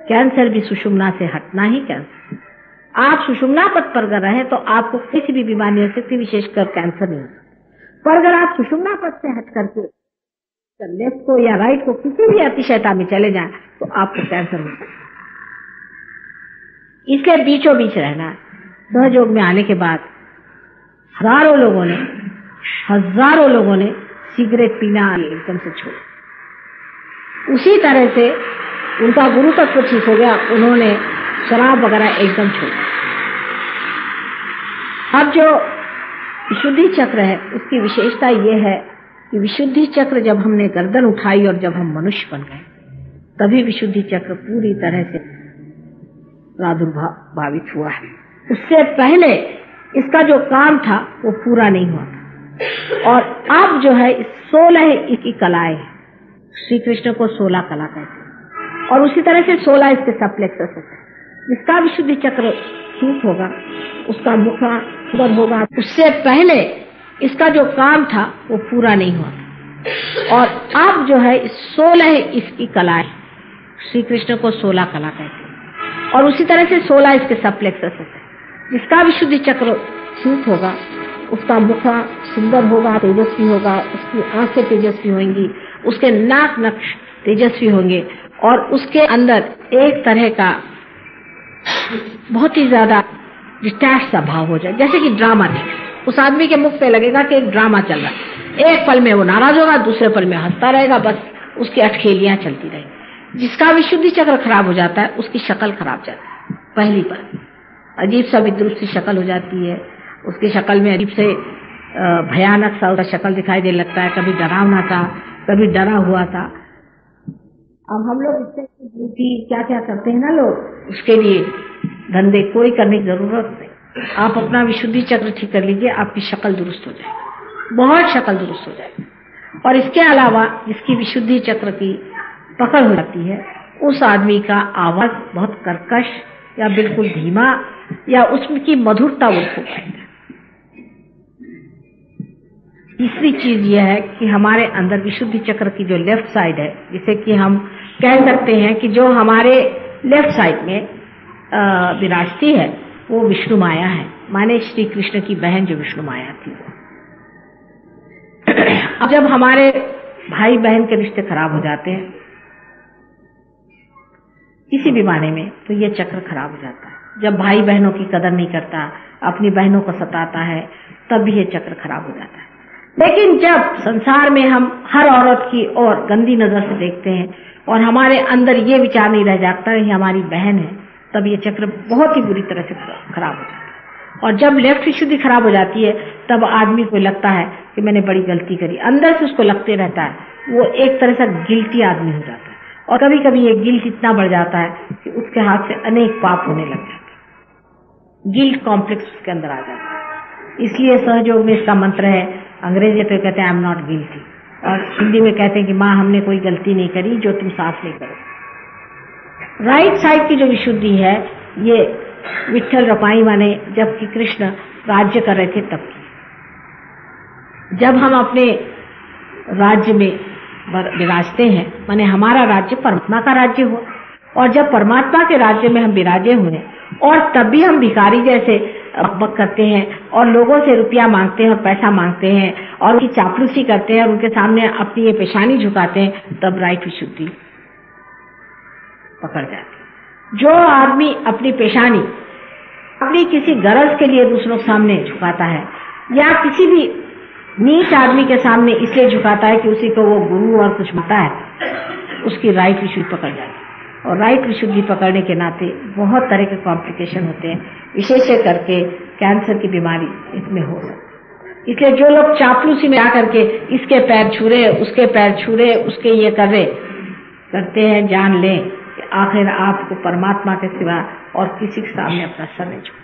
कैंसर भी सुषुम्ना से हटना ही कैंसर। आप सुषुम्ना पथ पर अगर रहे तो आपको किसी भी बीमारी नहीं हो सकती, विशेषकर कैंसर नहीं हो सकती। पर अगर आप सुषुम्ना पथ से हट करके लेफ्ट को या राइट को किसी भी अतिशयता में चले जाएं तो आपको कैंसर हो सकता है। इसलिए बीचों बीच रहना है। सहयोग में आने के बाद हजारों लोगों ने सिगरेट पीना एकदम से छोड़ा। उसी तरह से उनका गुरु तत्व ठीक हो गया, उन्होंने शराब वगैरह एकदम छोड़ा। अब जो विशुद्धि चक्र है उसकी विशेषता यह है कि विशुद्धि चक्र जब हमने गर्दन उठाई और जब हम मनुष्य बन गए, तभी विशुद्धि चक्र पूरी तरह से प्रादुर्भावित हुआ है। उससे पहले इसका जो काम था वो पूरा नहीं हुआ था। और अब जो है 16 की कलाएं, श्री कृष्ण को 16 कला कहते हैं, और उसी तरह से 16 इसके सप्लेक्सस होते हैं। जिसका विशुद्धि चक्र सूट होगा, उसका मुख सुंदर होगा। उससे पहले इसका जो काम था वो पूरा नहीं हुआ और अब जो है 16 इसकी कलाएं, श्री कृष्ण को 16 कला कहते हैं और उसी तरह से 16 इसके सब प्लेक्सस है। जिसका विशुद्धि चक्र सूट होगा उसका मुख सुंदर होगा, तेजस्वी होगा, उसकी आंखें तेजस्वी होंगी, उसके नाक नक्श तेजस्वी होंगे और उसके अंदर एक तरह का बहुत ही ज्यादा डिटैच सा भाव हो जाए, जैसे कि ड्रामा देख। उस आदमी के मुख पे लगेगा कि एक ड्रामा चल रहा है, एक पल में वो नाराज होगा, दूसरे पल में हंसता रहेगा, बस उसकी अटखेलियां चलती रहेंगी। जिसका विशुद्धि चक्र खराब हो जाता है उसकी शक्ल खराब जाती है। पहली बार अजीब सा विद्रुप सी शक्ल हो जाती है, उसकी शक्ल में अजीब से भयानक सा उसका शक्ल दिखाई देने लगता है, कभी डरावना था, कभी डरा हुआ था। अब हम लोग इससे ड्यूटी क्या क्या करते हैं ना लोग, उसके लिए धंधे कोई करने की जरूरत नहीं। आप अपना विशुद्धि चक्र ठीक कर लीजिए, आपकी शक्ल दुरुस्त हो जाएगी, बहुत शक्ल दुरुस्त हो जाएगी। और इसके अलावा जिसकी विशुद्धि चक्र की पकड़ हो जाती है उस आदमी का आवाज बहुत कर्कश या बिल्कुल धीमा या उसकी मधुरता वो खो पाएगा। तीसरी चीज यह है कि हमारे अंदर विशुद्धि चक्र की जो लेफ्ट साइड है, जिसे कि हम कह सकते हैं कि जो हमारे लेफ्ट साइड में विराजती है वो विष्णु माया है, माने श्री कृष्ण की बहन जो विष्णु माया थी। अब जब हमारे भाई बहन के रिश्ते खराब हो जाते हैं किसी भी माने में, तो ये चक्र खराब हो जाता है। जब भाई बहनों की कदर नहीं करता, अपनी बहनों को सताता है, तब भी ये चक्र खराब हो जाता है। लेकिन जब संसार में हम हर औरत की ओर गंदी नजर से देखते हैं और हमारे अंदर ये विचार नहीं रह जाता है हमारी बहन है, तब ये चक्र बहुत ही बुरी तरह से खराब हो जाता है। और जब लेफ्ट विशुद्धि खराब हो जाती है तब आदमी को लगता है कि मैंने बड़ी गलती करी, अंदर से उसको लगते रहता है, वो एक तरह से गिल्टी आदमी हो जाता है। और कभी कभी ये गिल्ट इतना बढ़ जाता है कि उसके हाथ से अनेक पाप होने लग जाते हैं, गिल्ट कॉम्प्लेक्स उसके अंदर आ जाता है। इसलिए सहयोग में इसका मंत्र है, अंग्रेजी पे कहते हैं आई एम नॉट गिल्टी, और हिंदी में कहते हैं कि माँ हमने कोई गलती नहीं करी जो तुम साफ नहीं करो। राइट साइड की जो विशुद्धि है ये विट्ठल रपाई माने जबकि कृष्ण राज्य कर रहे थे तब की। जब हम अपने राज्य में विराजते हैं, माने हमारा राज्य परमात्मा का राज्य हो, और जब परमात्मा के राज्य में हम विराजे हुए और तब भी हम भिखारी जैसे बक करते हैं और लोगों से रुपया मांगते हैं और पैसा मांगते हैं और उनकी चापलूसी करते हैं और उनके सामने अपनी ये पेशानी झुकाते हैं, तब राइट विशुद्धि पकड़ जाती है। जो आदमी अपनी पेशानी अपनी किसी गरज के लिए दूसरों के सामने झुकाता है या किसी भी नीच आदमी के सामने इसलिए झुकाता है कि उसी को वो गुरु और कुछ मानता है, उसकी राइट विशुद्धि पकड़ जाती है। और राइट विशुद्धि पकड़ने के नाते बहुत तरह के कॉम्प्लिकेशन होते हैं, विशेष करके कैंसर की बीमारी इसमें हो सकती है। इसलिए जो लोग चापलूसी में आकर के इसके पैर छू रहे, उसके पैर छू रहे, उसके ये कर रहे करते हैं, जान लें कि आखिर आपको परमात्मा के सिवा और किसी के सामने अपना सर नहीं झुकाना,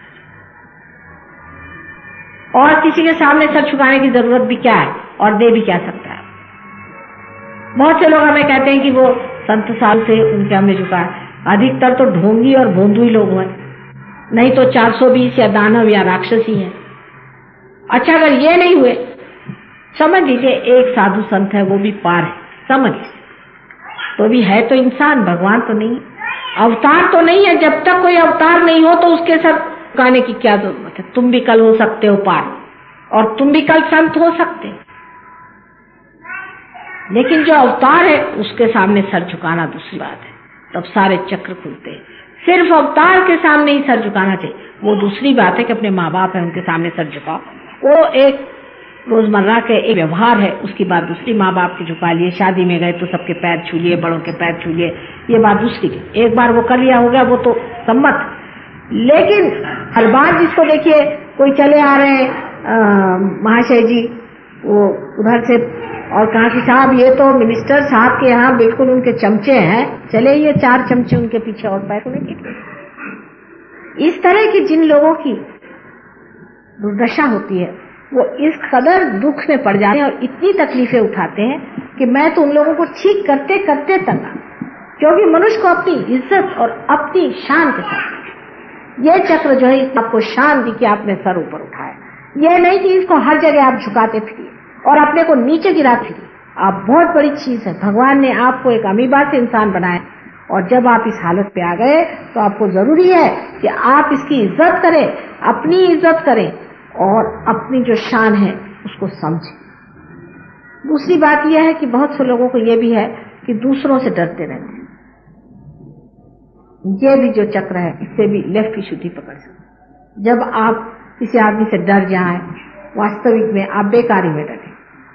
और किसी के सामने सर झुकाने की जरूरत भी क्या है और दे भी क्या सकता है। बहुत से लोग हमें कहते हैं कि वो संत साल से उनके हमने झुका है, अधिकतर तो ढोंगी और भोंदू ही लोग हैं, नहीं तो 420 या दानव या राक्षसी है। अच्छा अगर ये नहीं हुए, समझ लीजिए एक साधु संत है, वो भी पार है, समझ तो भी है तो इंसान, भगवान तो नहीं, अवतार तो नहीं है। जब तक कोई अवतार नहीं हो तो उसके साथ झुकाने की क्या जरूरत है। तुम भी कल हो सकते हो पार और तुम भी कल संत हो सकते, लेकिन जो अवतार है उसके सामने सर झुकाना दूसरी बात है, तब सारे चक्र खुलते हैं। सिर्फ अवतार के सामने ही सर झुकाना चाहिए, वो दूसरी बात है कि अपने माँ बाप है उनके सामने सर झुकाओ, वो एक रोजमर्रा के एक व्यवहार है। उसकी बात दूसरी, माँ बाप के झुका लिए, शादी में गए तो सबके पैर छू लिए, बड़ों के पैर छू लिए, ये बात दूसरी की। एक बार वो कर लिया हो गया वो तो सम्मत, लेकिन हर बार जिसको देखिए कोई चले आ रहे हैं महाशय जी वो उधर से और कहा कि साहब ये तो मिनिस्टर साहब के यहाँ बिल्कुल उनके चमचे हैं, चले ये 4 चमचे उनके पीछे और पैर उन्हें। इस तरह की जिन लोगों की दुर्दशा होती है वो इस कदर दुख में पड़ जाते हैं और इतनी तकलीफें उठाते हैं कि मैं तो उन लोगों को ठीक करते करते तंगा, क्योंकि मनुष्य को अपनी इज्जत और अपनी शान के साथ ये चक्र जो है आपको शान दी कि आपने सर ऊपर उठाया। ये नहीं कि इसको हर जगह आप झुकाते फिरिए और अपने को नीचे गिरा फिरिए। आप बहुत बड़ी चीज है, भगवान ने आपको एक अमीबा से इंसान बनाया और जब आप इस हालत पे आ गए तो आपको जरूरी है कि आप इसकी इज्जत करें, अपनी इज्जत करें और अपनी जो शान है उसको समझें। दूसरी बात यह है कि बहुत से लोगों को यह भी है कि दूसरों से डरते रहते हैं। ये भी जो चक्र है इससे भी लेफ्ट की शुद्धि पकड़ सकते। जब आप किसी आदमी से डर जाएं, वास्तविक में आप बेकारी में डरे,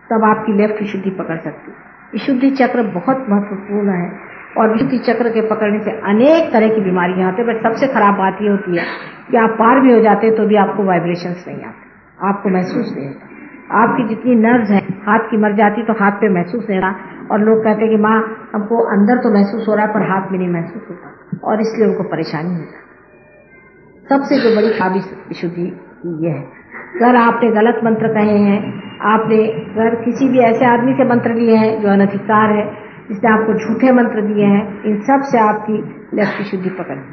तब आपकी लेफ्ट की शुद्धि पकड़ सकती है। विशुद्धि चक्र बहुत महत्वपूर्ण है और विशुद्धि चक्र के पकड़ने से अनेक तरह की बीमारियां आती है। बट सबसे खराब बात यह होती है कि आप पार भी हो जाते तो भी आपको वाइब्रेशंस नहीं आते, आपको महसूस नहीं होता। आपकी जितनी नर्व्स है, हाथ की मर जाती तो हाथ पे महसूस नहीं रहा और लोग कहते हैं कि माँ हमको अंदर तो महसूस हो रहा है पर हाथ में नहीं महसूस होता और इसलिए उनको परेशानी होती। सबसे जो बड़ी खराबी विशुद्धि ये है, अगर आपने गलत मंत्र कहे हैं, आपने अगर किसी भी ऐसे आदमी से मंत्र लिए हैं जो अनधिकार है, जिसने आपको झूठे मंत्र दिए हैं, इन सब से आपकी लेफ्ट की शुद्धि पकड़नी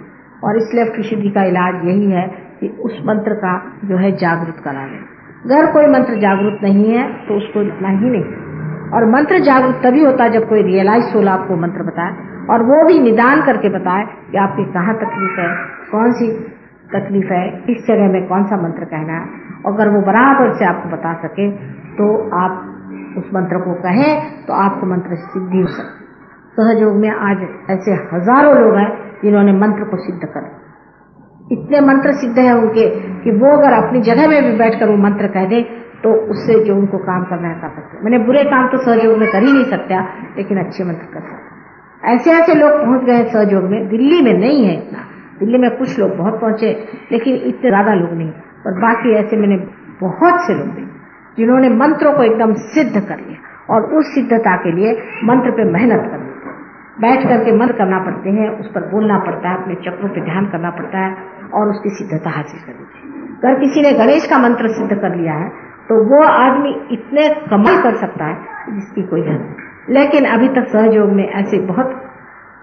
और इस लेफ्ट की शुद्धि का इलाज यही है कि उस मंत्र का जो है जागृत करा लें। अगर कोई मंत्र जागृत नहीं है तो उसको इतना ही नहीं। और मंत्र जागृत तभी होता है जब कोई रियलाइज सोल आपको मंत्र बताए और वो भी निदान करके बताए कि आपकी कहाँ तकलीफ है, कौन सी तकलीफ है, किस जगह में कौन सा मंत्र कहना है। अगर वो बराबर से आपको बता सके तो आप उस मंत्र को कहें तो आपको मंत्र सिद्धि हो सकती। सहयोग में आज ऐसे हजारों लोग हैं जिन्होंने मंत्र को सिद्ध कर, इतने मंत्र सिद्ध है उनके कि वो अगर अपनी जगह में भी बैठकर वो मंत्र कह दे तो उससे जो उनको काम करना है कर सकते। मैंने बुरे काम तो सहयोग में कर ही नहीं सकता, लेकिन अच्छे मंत्र कर सकते। ऐसे ऐसे लोग पहुंच गए सहयोग में। दिल्ली में नहीं है इतना, दिल्ली में कुछ लोग बहुत पहुंचे लेकिन इतने ज्यादा लोग नहीं, और बाकी ऐसे मैंने बहुत से लोग देखे जिन्होंने मंत्रों को एकदम सिद्ध कर लिया और उस सिद्धता के लिए मंत्र पे मेहनत करनी है, बैठ करके मंत्र करना पड़ते हैं, उस पर बोलना पड़ता है, अपने चक्रों पे ध्यान करना पड़ता है और उसकी सिद्धता हासिल करनी चाहिए। अगर किसी ने गणेश का मंत्र सिद्ध कर लिया है तो वो आदमी इतने कमाल कर सकता है जिसकी कोई हद नहीं। लेकिन अभी तक सहयोग में ऐसे बहुत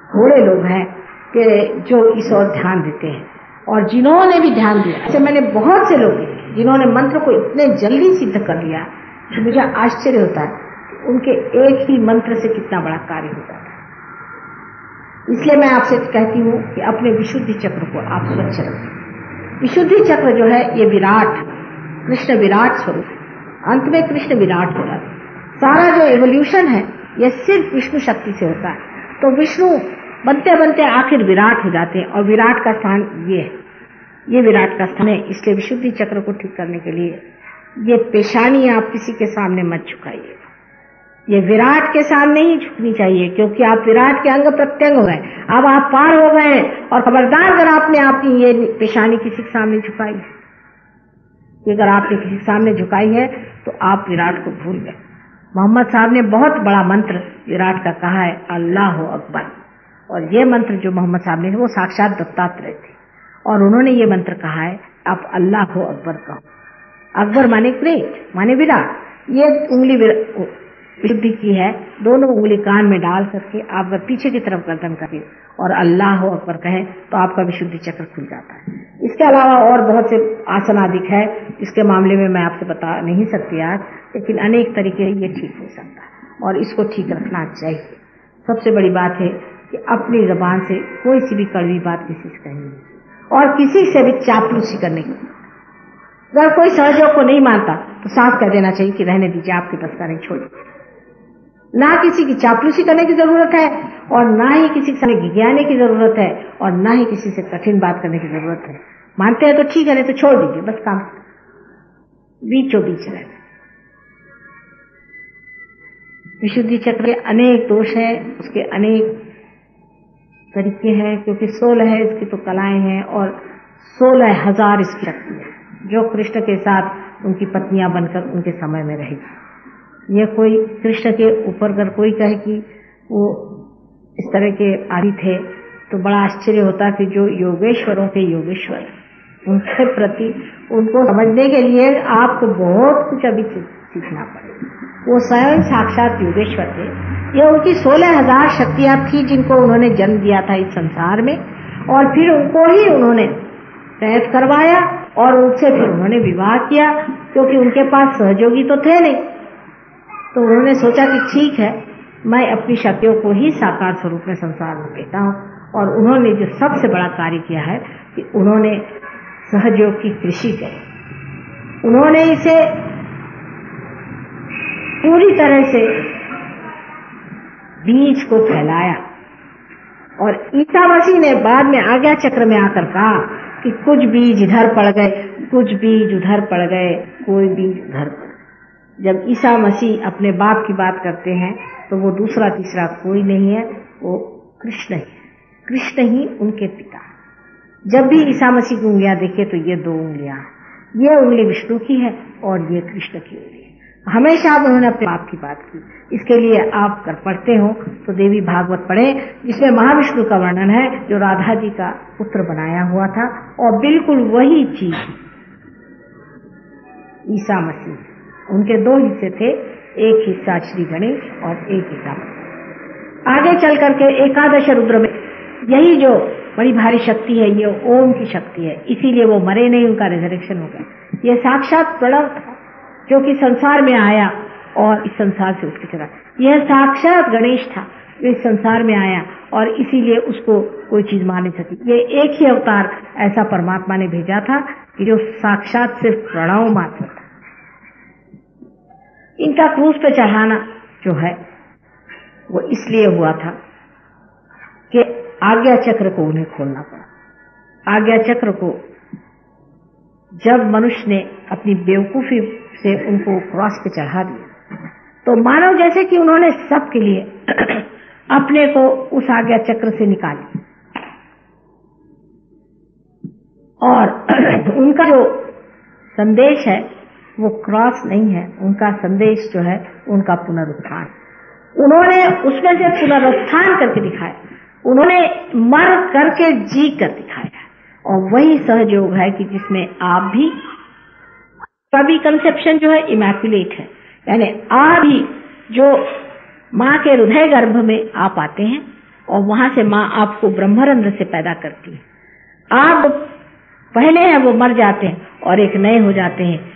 थोड़े लोग हैं कि जो इस ओर ध्यान देते हैं और जिन्होंने भी ध्यान दिया। ऐसे मैंने बहुत से लोग देखे जिन्होंने मंत्र को इतने जल्दी सिद्ध कर लिया कि मुझे आश्चर्य होता है कि उनके एक ही मंत्र से कितना बड़ा कार्य होता है। इसलिए मैं आपसे कहती हूँ कि अपने विशुद्धि चक्र को आप स्वच्छ रखें। विशुद्धि चक्र जो है ये विराट, कृष्ण विराट स्वरूप, अंत में कृष्ण विराट हो रहा है। सारा जो एवोल्यूशन है ये सिर्फ विष्णु शक्ति से होता है। तो विष्णु बनते बनते आखिर विराट हो जाते हैं और विराट का स्थान ये है, ये विराट का स्थान है। इसलिए विशुद्धि चक्र को ठीक करने के लिए ये पेशानी आप किसी के सामने मत झुकाइए, ये विराट के सामने ही झुकनी चाहिए, क्योंकि आप विराट के अंग प्रत्यंग हो गए, अब आप पार हो गए। और खबरदार अगर आपने आपकी ये पेशानी किसी के सामने झुकाई है, अगर आपने किसी के सामने झुकाई है तो आप विराट को भूल गए। मोहम्मद साहब ने बहुत बड़ा मंत्र विराट का कहा है, अल्लाह अकबर। और ये मंत्र जो मोहम्मद साहब ने, वो साक्षात दत्तात्रेय थे और उन्होंने ये मंत्र कहा है, आप अल्लाह अकबर कहो। अकबर माने ग्रेट, माने विराट। ये उंगली विशुद्धि की है, दोनों उंगली कान में डाल करके आप अगर पीछे की तरफ गर्दन करके और अल्लाह अकबर कहे तो आपका विशुद्धि चक्र खुल जाता है। इसके अलावा और बहुत से आसन आदिक है, इसके मामले में मैं आपसे बता नहीं सकती आज, लेकिन अनेक तरीके ये ठीक हो सकता है और इसको ठीक रखना चाहिए। सबसे बड़ी बात है कि अपनी जबान से कोई सी भी कड़वी बात किसी से कहनी नहीं और किसी से भी चापलूसी करने की। अगर कोई सहयोग को नहीं मानता तो साफ कह देना चाहिए कि रहने दीजिए, आपके बस का नहीं, छोड़िए। ना किसी की चापलूसी करने की जरूरत है और ना ही किसी के सामने घिघियाने की जरूरत है और ना ही किसी से कठिन बात करने की जरूरत है। मानते हैं तो ठीक है, नहीं तो छोड़ दीजिए, बस काम बीचों बीच रहना। विशुद्धि चक्र के अनेक दोष हैं, उसके अनेक तरीके हैं, क्योंकि 16 है इसकी तो कलाएं हैं और 16,000 इसकी शक्ति है जो कृष्ण के साथ उनकी पत्नियां बनकर उनके समय में रहेगी। ये कोई कृष्ण के ऊपर अगर कोई कहे कि वो इस तरह के आदि थे तो बड़ा आश्चर्य होता कि जो योगेश्वरों के योगेश्वर, उनके प्रति उनको समझने के लिए आपको बहुत कुछ अभी सीखना पड़ेगा। वो स्वयं साक्षात योगेश्वर थे। ये उनकी 16,000 शक्तियां थी जिनको उन्होंने जन्म दिया था इस संसार में और फिर उनको ही उन्होंने तैयार करवाया और उनसे फिर उन्होंने विवाह किया, क्योंकि उनके पास सहयोगी तो थे नहीं। तो उन्होंने सोचा कि ठीक है, मैं अपनी शक्तियों को ही साकार स्वरूप में संसार में देता हूँ। और उन्होंने जो सबसे बड़ा कार्य किया है कि उन्होंने सहयोग की कृषि करी। उन्होंने इसे पूरी तरह से बीज को फैलाया। और ईसा मसीह ने बाद में आज्ञा चक्र में आकर कहा कि कुछ बीज इधर पड़ गए, कुछ बीज उधर पड़ गए, कोई बीज उधर पड़ गए। जब ईसा मसीह अपने बाप की बात करते हैं तो वो दूसरा तीसरा कोई नहीं है, वो कृष्ण ही है। कृष्ण ही उनके पिता। जब भी ईसा मसीह की उंगलियां देखे तो ये 2 उंगलियां, ये उंगली विष्णु की है और ये कृष्ण की उंगली है। हमेशा उन्होंने अपने बाप की बात की। इसके लिए आप अगर पढ़ते हो तो देवी भागवत पढ़े, जिसमें महाविष्णु का वर्णन है जो राधा जी का पुत्र बनाया हुआ था। और बिल्कुल वही चीज ईसा मसीह, उनके 2 हिस्से थे, एक हिस्सा श्री गणेश और एक ईसा मसीह। आगे चल करके एकादश रुद्र में यही जो बड़ी भारी शक्ति है, ये ओम की शक्ति है, इसीलिए वो मरे नहीं, उनका रिजरेक्शन हो गया। ये साक्षात प्रणव था जो कि संसार में आया और इस संसार से उठ के चला। यह साक्षात गणेश था जो इस संसार में आया और इसीलिए उसको कोई चीज मार नहीं सकी। ये एक ही अवतार ऐसा परमात्मा ने भेजा था कि जो साक्षात सिर्फ प्रणव मात्र था। इनका क्रूस पे चढ़ाना जो है वो इसलिए हुआ था कि आज्ञा चक्र को उन्हें खोलना पड़ा। आज्ञा चक्र को जब मनुष्य ने अपनी बेवकूफी से उनको क्रॉस पे चढ़ा दिया तो मानो जैसे कि उन्होंने सबके लिए अपने को उस आज्ञा चक्र से निकाली। और उनका जो संदेश है वो क्रॉस नहीं है, उनका संदेश जो है उनका पुनरुत्थान। उन्होंने उसमें से पुनरुत्थान करके दिखाया, उन्होंने मर करके जी कर दिखाया। और वही सहयोग है कि जिसमें आप भी, सभी कंसेप्शन जो है इमैक्युलेट है, यानी आप भी जो माँ के हृदय गर्भ में आप आते हैं और वहां से माँ आपको ब्रह्मरंध्र से पैदा करती है। आप पहले हैं वो मर जाते हैं और एक नए हो जाते हैं।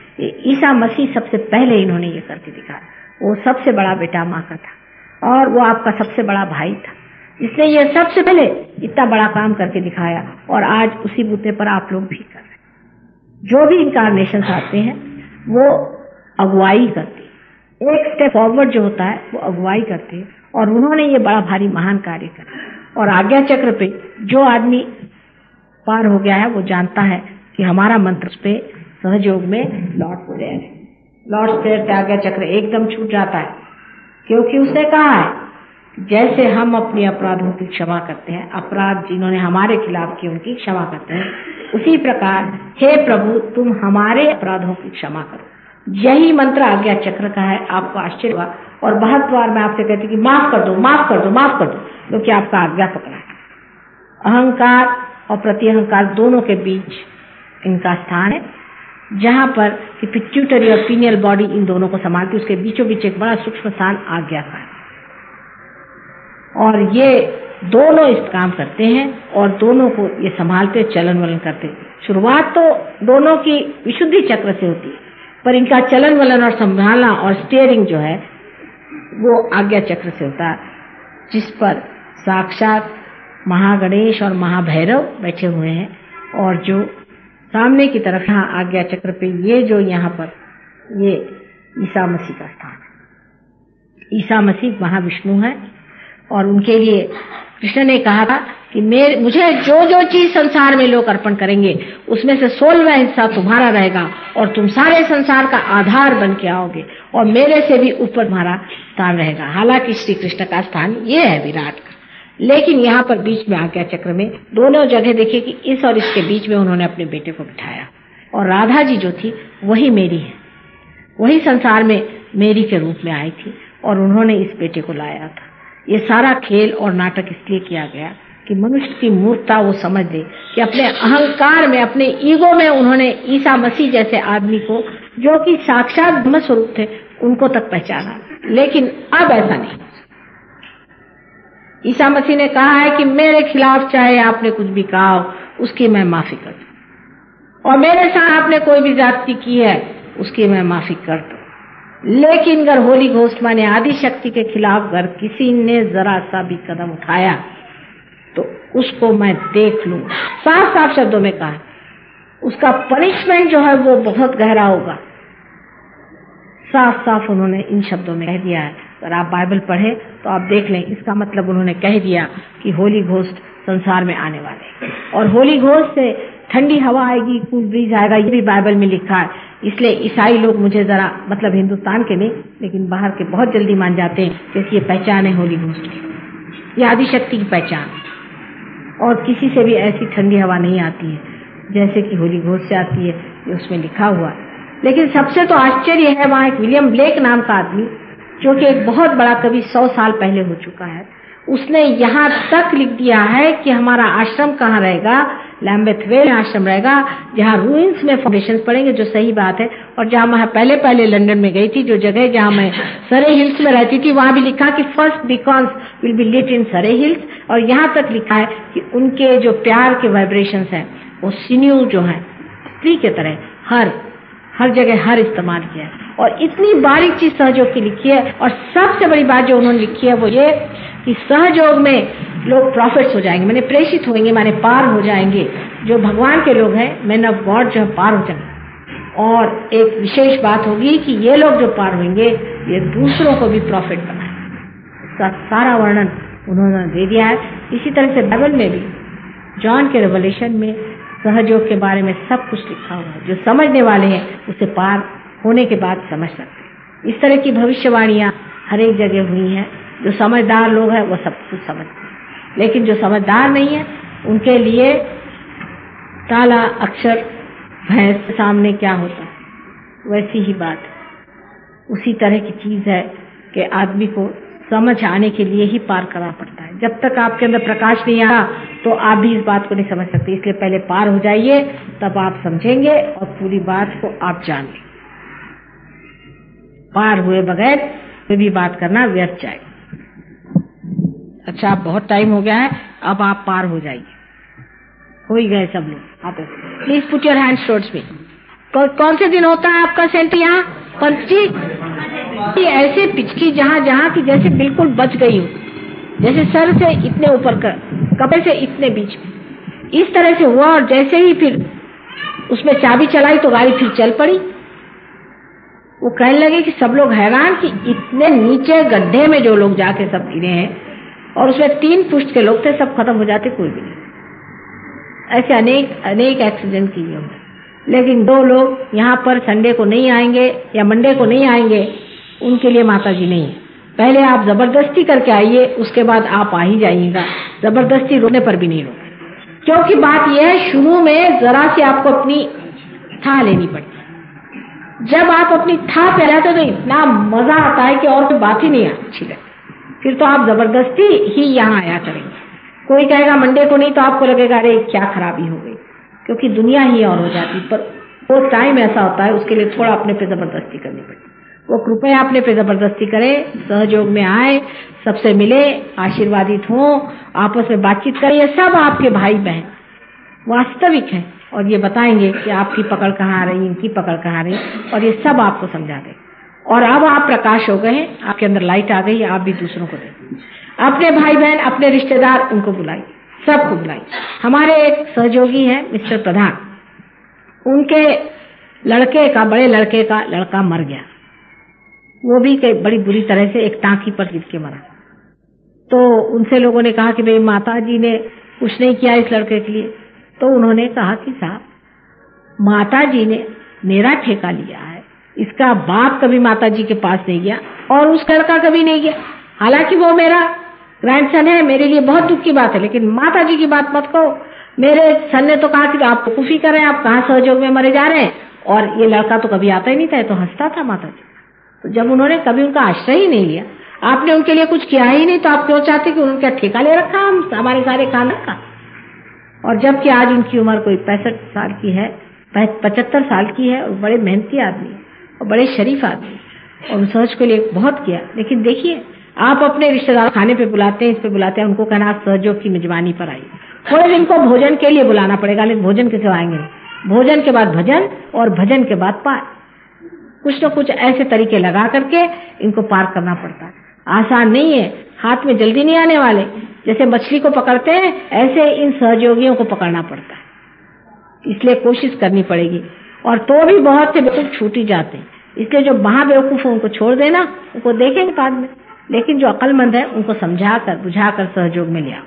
ईसा मसीह सबसे पहले इन्होंने ये करके दिखाया। वो सबसे बड़ा बेटा माँ का था और वो आपका सबसे बड़ा भाई था, इसने ये सबसे पहले इतना बड़ा काम करके दिखाया। और आज उसी बूते पर आप लोग भी कर रहे हैं। जो भी इनकारनेशन आते हैं वो अगुवाई करते हैं, एक स्टेप फॉरवर्ड जो होता है वो अगुवाई करते हैं। और उन्होंने ये बड़ा भारी महान कार्य करा। और आज्ञा चक्र पे जो आदमी पार हो गया है वो जानता है कि हमारा मंत्र उस पे सहयोग में लॉर्ड प्रेयर है। लॉर्ड प्रेयर से आज्ञा चक्र एकदम छूट जाता है, क्योंकि उसने कहा है जैसे हम अपने अपराधों की क्षमा करते हैं, अपराध जिन्होंने हमारे खिलाफ किए उनकी क्षमा करते हैं, उसी प्रकार हे प्रभु तुम हमारे अपराधों की क्षमा करो। यही मंत्र आज्ञा चक्र का है। आपको आश्चर्य हुआ और बहुत बार मैं आपसे कहती कि माफ कर दो, माफ कर दो, माफ कर दो, क्योंकि आपका आज्ञा पकड़ा है। अहंकार और प्रत्यहंकार दोनों के बीच इनका स्थान है, जहां पर कि पिट्यूटरी और पीनियल बॉडी इन दोनों को संभालती, उसके बीचों बीच एक बड़ा सूक्ष्म स्थान आज्ञा का है। और ये दोनों इस काम करते हैं और दोनों को ये संभालते चलन वलन करते। शुरुआत तो दोनों की विशुद्धि चक्र से होती है, पर इनका चलन वलन और संभालना और स्टीयरिंग जो है वो आज्ञा चक्र से होता है, जिस पर साक्षात महागणेश और महाभैरव बैठे हुए हैं। और जो सामने की तरफ यहाँ आज्ञा चक्र पे ये जो यहाँ पर ये ईसा मसीह का स्थान है। ईसा मसीह महाविष्णु है और उनके लिए कृष्ण ने कहा था कि मुझे जो जो चीज संसार में लोग अर्पण करेंगे उसमें से 16वां हिस्सा तुम्हारा रहेगा और तुम सारे संसार का आधार बन के आओगे और मेरे से भी ऊपर तुम्हारा स्थान रहेगा। हालांकि श्री कृष्ण का स्थान ये है विराट का, लेकिन यहाँ पर बीच में आज्ञा चक्र में दोनों जगह देखिए कि इस और इसके बीच में उन्होंने अपने बेटे को बिठाया। और राधा जी जो थी वही मेरी है, वही संसार में मेरी के रूप में आई थी और उन्होंने इस बेटे को लाया था। ये सारा खेल और नाटक इसलिए किया गया कि मनुष्य की मूर्खता वो समझ ले कि अपने अहंकार में, अपने ईगो में उन्होंने ईसा मसीह जैसे आदमी को जो कि साक्षात ब्रह्म स्वरूप थे उनको तक पहचाना। लेकिन अब ऐसा नहीं। ईसा मसीह ने कहा है कि मेरे खिलाफ चाहे आपने कुछ भी कहा हो उसकी मैं माफी कर दूं। और मेरे साथ आपने कोई भी ज्यादती की है उसकी मैं माफी कर दूं। लेकिन अगर होली घोस्ट माने आदि शक्ति के खिलाफ अगर किसी ने जरा सा भी कदम उठाया तो उसको मैं देख लूं। साफ साफ शब्दों में कहा, उसका पनिशमेंट जो है वो बहुत गहरा होगा। साफ साफ उन्होंने इन शब्दों में कह दिया है। अगर आप बाइबल पढ़े तो आप देख लें, इसका मतलब उन्होंने कह दिया कि होली घोस्ट संसार में आने वाले, और होली घोस्ट से ठंडी हवा आएगी, कूल ब्रीज आएगा, ये भी बाइबल में लिखा है। इसलिए ईसाई लोग मुझे जरा, मतलब हिंदुस्तान के नहीं लेकिन बाहर के, बहुत जल्दी मान जाते हैं क्योंकि ये पहचान है होली घोस्ट की, ये आदिशक्ति की पहचान। और किसी से भी ऐसी ठंडी हवा नहीं आती है जैसे कि होली घोस्ट से आती है, ये उसमें लिखा हुआ है। लेकिन सबसे तो आश्चर्य है, वहां एक विलियम ब्लेक नाम का आदमी, जो कि एक बहुत बड़ा कवि 100 साल पहले हो चुका है, उसने यहाँ तक लिख दिया है कि हमारा आश्रम कहाँ रहेगा, लैम्बेथ वेल आश्रम रहेगा, जहाँ रूइंस में फाउंडेशंस पड़ेंगे, जो सही बात है। और जहाँ मैं पहले लंदन में गई थी, जो जगह जहाँ मैं सरे हिल्स में रहती थी, वहां भी लिखा कि फर्स्ट बीकॉन्स विल बी लिट इन सरे हिल्स। और यहाँ तक लिखा है कि उनके जो प्यार के वाइब्रेशंस हैं वो सिन्यू जो है स्त्री के तरह हर जगह हर इस्तेमाल किया है। और इतनी बारीक चीज सहयोग की लिखी है। और सबसे बड़ी बात जो उन्होंने लिखी है वो ये कि सहयोग में लोग प्रॉफिट्स हो जाएंगे, माने प्रेषित होंगे, माने पार हो जाएंगे। जो भगवान के लोग हैं, मैन ऑफ गॉड, जो पार हो जाएंगे। और एक विशेष बात होगी कि ये लोग जो पार होंगे ये दूसरों को भी प्रॉफिट बनाएंगे। इसका सारा वर्णन उन्होंने दे दिया है। इसी तरह से बाइबल में भी जॉन के रेवलेशन में सहयोग के बारे में सब कुछ लिखा हुआ है। जो समझने वाले हैं उसे पार होने के बाद समझ सकते हैं। इस तरह की भविष्यवाणियां हर एक जगह हुई हैं। जो समझदार लोग हैं वो सब कुछ समझते हैं, लेकिन जो समझदार नहीं है उनके लिए काला अक्षर भैंस के सामने क्या होता है, वैसी ही बात है। उसी तरह की चीज है कि आदमी को समझ आने के लिए ही पार करना पड़ता है। जब तक आपके अंदर प्रकाश नहीं आया तो आप भी इस बात को नहीं समझ सकते। इसलिए पहले पार हो जाइए, तब आप समझेंगे और पूरी बात को आप जान लेंगे। पार हुए बगैर कोई भी बात करना व्यर्थ जाएगा। अच्छा, बहुत टाइम हो गया है, अब आप पार हो जाइए। हो ही गए सब लोग। आप please put your hands towards me. कौन से दिन होता है आपका सेंट यहाँ? पंत जी, ऐसे पिचकी जहाँ की जैसे बिल्कुल बच गई हो, जैसे सर से इतने ऊपर कर, कपड़े से इतने बीच में, इस तरह से हुआ। और जैसे ही फिर उसमें चाबी चलाई तो गाड़ी फिर चल पड़ी। वो कहने लगे कि सब लोग हैरान कि इतने नीचे गड्ढे में जो लोग जाके सब गिरे हैं, और उसमें 3 पुष्ट के लोग थे, सब खत्म हो जाते, कोई भी नहीं। ऐसे अनेक एक्सीडेंट किए होंगे। लेकिन 2 लोग यहाँ पर संडे को नहीं आएंगे या मंडे को नहीं आएंगे, उनके लिए माता जी नहीं है। पहले आप जबरदस्ती करके आइए, उसके बाद आप आ ही जाइएगा। जबरदस्ती रोने पर भी नहीं रोके, क्योंकि बात यह है शुरू में जरा सी आपको अपनी था लेनी पड़ती है। जब आप अपनी था पे जाते तो इतना मजा आता है कि और कोई बात ही नहीं अच्छी लगती। फिर तो आप जबरदस्ती ही यहाँ आया करेंगे। कोई कहेगा मंडे को नहीं तो आपको लगेगा अरे क्या खराबी हो गई, क्योंकि दुनिया ही और हो जाती। पर वो टाइम ऐसा होता है, उसके लिए थोड़ा अपने पे जबरदस्ती करनी पड़ती। वो कृपया अपने पे जबरदस्ती करें, सहयोग में आए, सबसे मिले, आशीर्वादित हो, आपस में बातचीत करें। ये सब आपके भाई बहन वास्तविक हैं और ये बताएंगे कि आपकी पकड़ कहाँ आ रही, इनकी पकड़ कहाँ आ रही, और ये सब आपको समझा दें। और अब आप प्रकाश हो गए हैं, आपके अंदर लाइट आ गई, आप भी दूसरों को दें। अपने भाई बहन, अपने रिश्तेदार, उनको बुलाइए, सबको बुलाइए। हमारे एक सहयोगी हैं मिस्टर प्रधान, उनके लड़के का, बड़े लड़के का लड़का मर गया। वो भी बड़ी बुरी तरह से एक टांकी पर गिर के मरा। तो उनसे लोगों ने कहा कि भाई माता जी ने कुछ नहीं किया इस लड़के के लिए। तो उन्होंने कहा कि साहब माता जी ने मेरा ठेका लिया है, इसका बाप कभी माता जी के पास नहीं गया और उस लड़का कभी नहीं गया। हालांकि वो मेरा ग्रैंडसन है, मेरे लिए बहुत दुख की बात है, लेकिन माता जी की बात मत कहो। मेरे सन ने तो कहा कि आप कुफी कर रहे हैं, आप कहाँ सहयोग में मरे जा रहे हैं, और ये लड़का तो कभी आता ही नहीं था, तो हंसता था माता जी। तो जब उन्होंने कभी उनका आश्रय ही नहीं लिया, आपने उनके लिए कुछ किया ही नहीं, तो आप क्यों चाहते कि उनका ठेका ले रखा हम हमारे सारे खाना का। और जबकि आज उनकी उम्र कोई 65 साल की है, 75 साल की है, और बड़े मेहनती आदमी है और बड़े शरीफ आदमी, और सहज के लिए बहुत किया। लेकिन देखिए, आप अपने रिश्तेदार खाने पे बुलाते हैं, इस पे बुलाते हैं, उनको कहना आप सहयोग की मेजबानी पर आइए। थोड़े दिन को भोजन के लिए बुलाना पड़ेगा, लेकिन भोजन के सिवा आएंगे नहीं। भोजन के बाद भजन और भजन के बाद पार। कुछ न कुछ ऐसे तरीके लगा करके इनको पार करना पड़ता है। आसान नहीं है, हाथ में जल्दी नहीं आने वाले। जैसे मछली को पकड़ते हैं ऐसे इन सहयोगियों को पकड़ना पड़ता है। इसलिए कोशिश करनी पड़ेगी। और तो भी बहुत से बेवकूफ छूट ही जाते हैं। इसलिए जो महाबेवकूफ है उनको छोड़ देना, उनको देखेंगे बाद में। लेकिन जो अक्लमंद है उनको समझाकर बुझाकर सहयोग में ले आओ।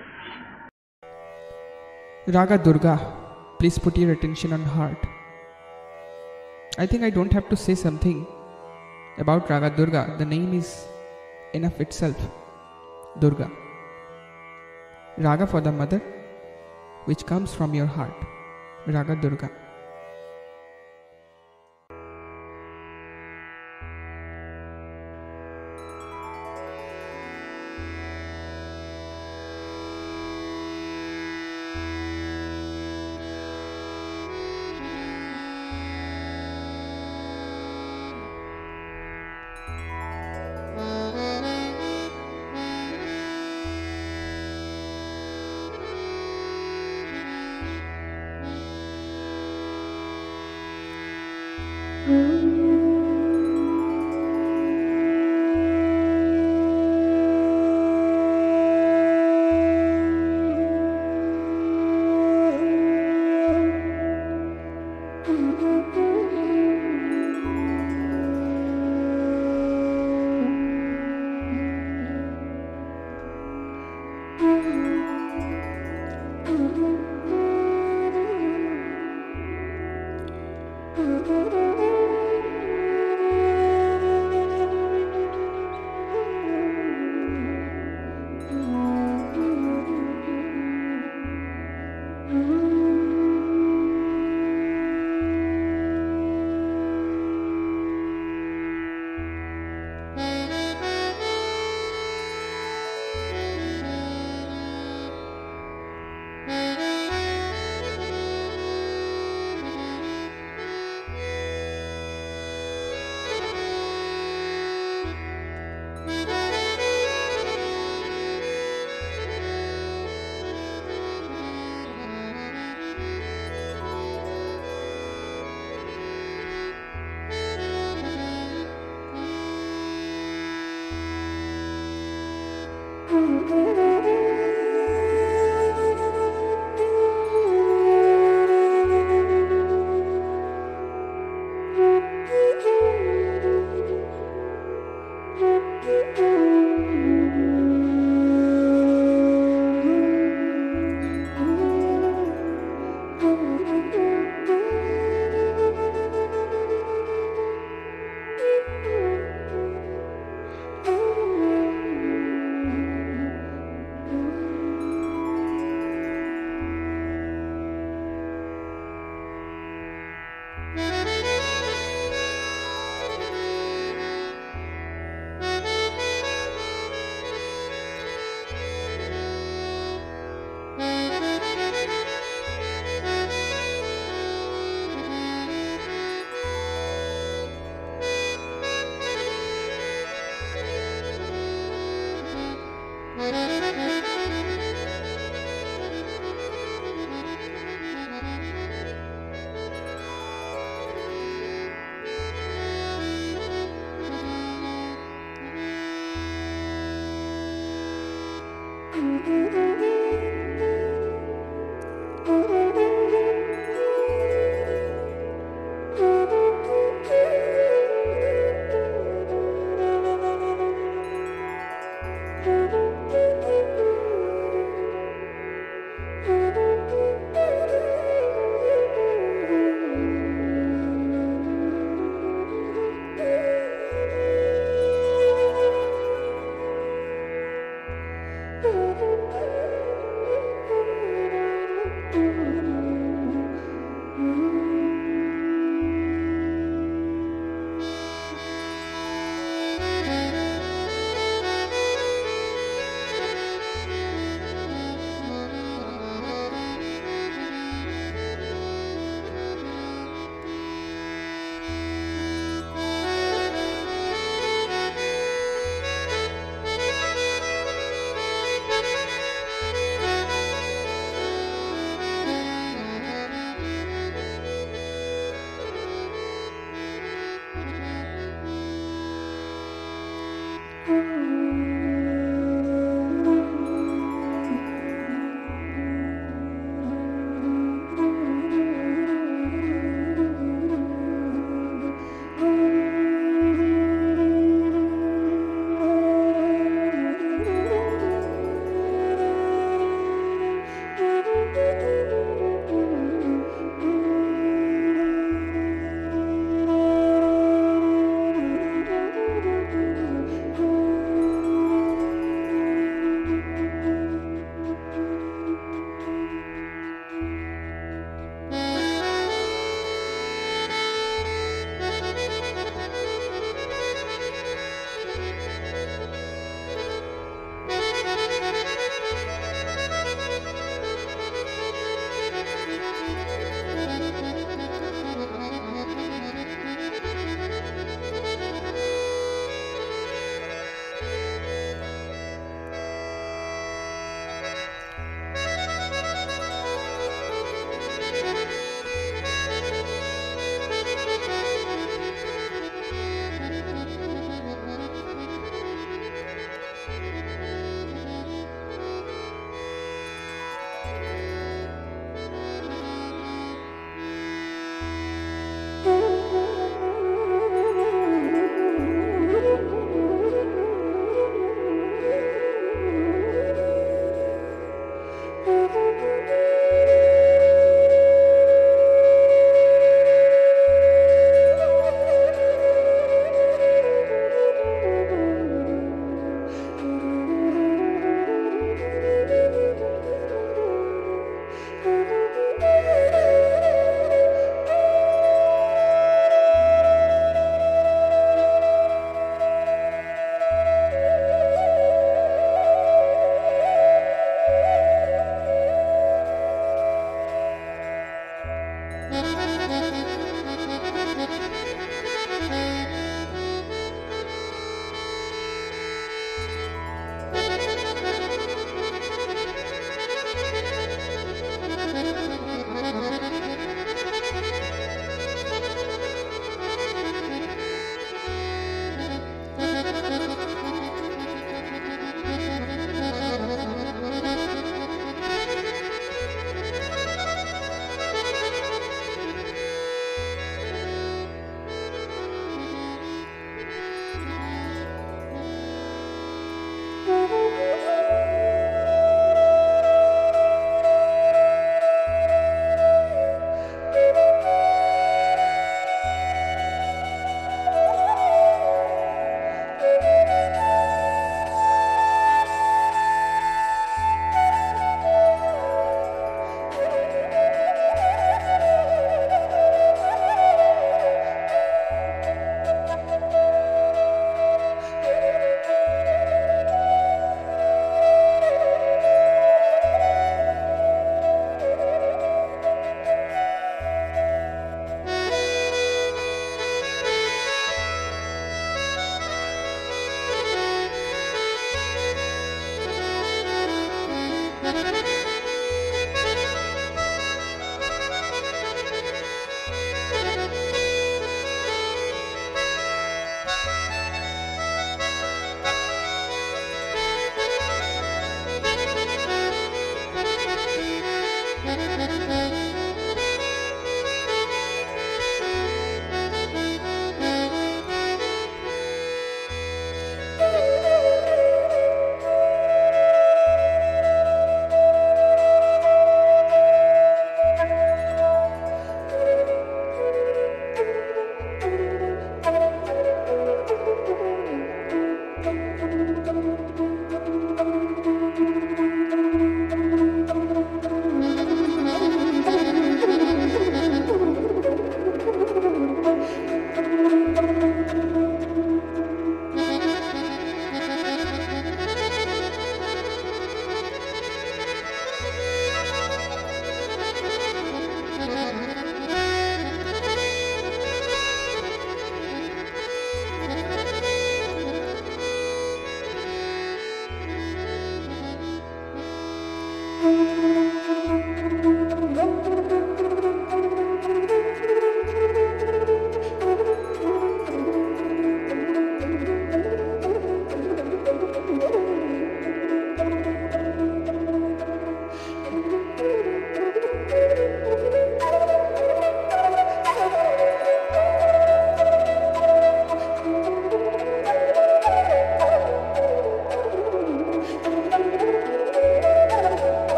Raga Durga, please put your attention on heart. I think I don't have to say something about Raga Durga. The name is enough itself. Durga. Raga for the mother, which comes from your heart. Raga Durga.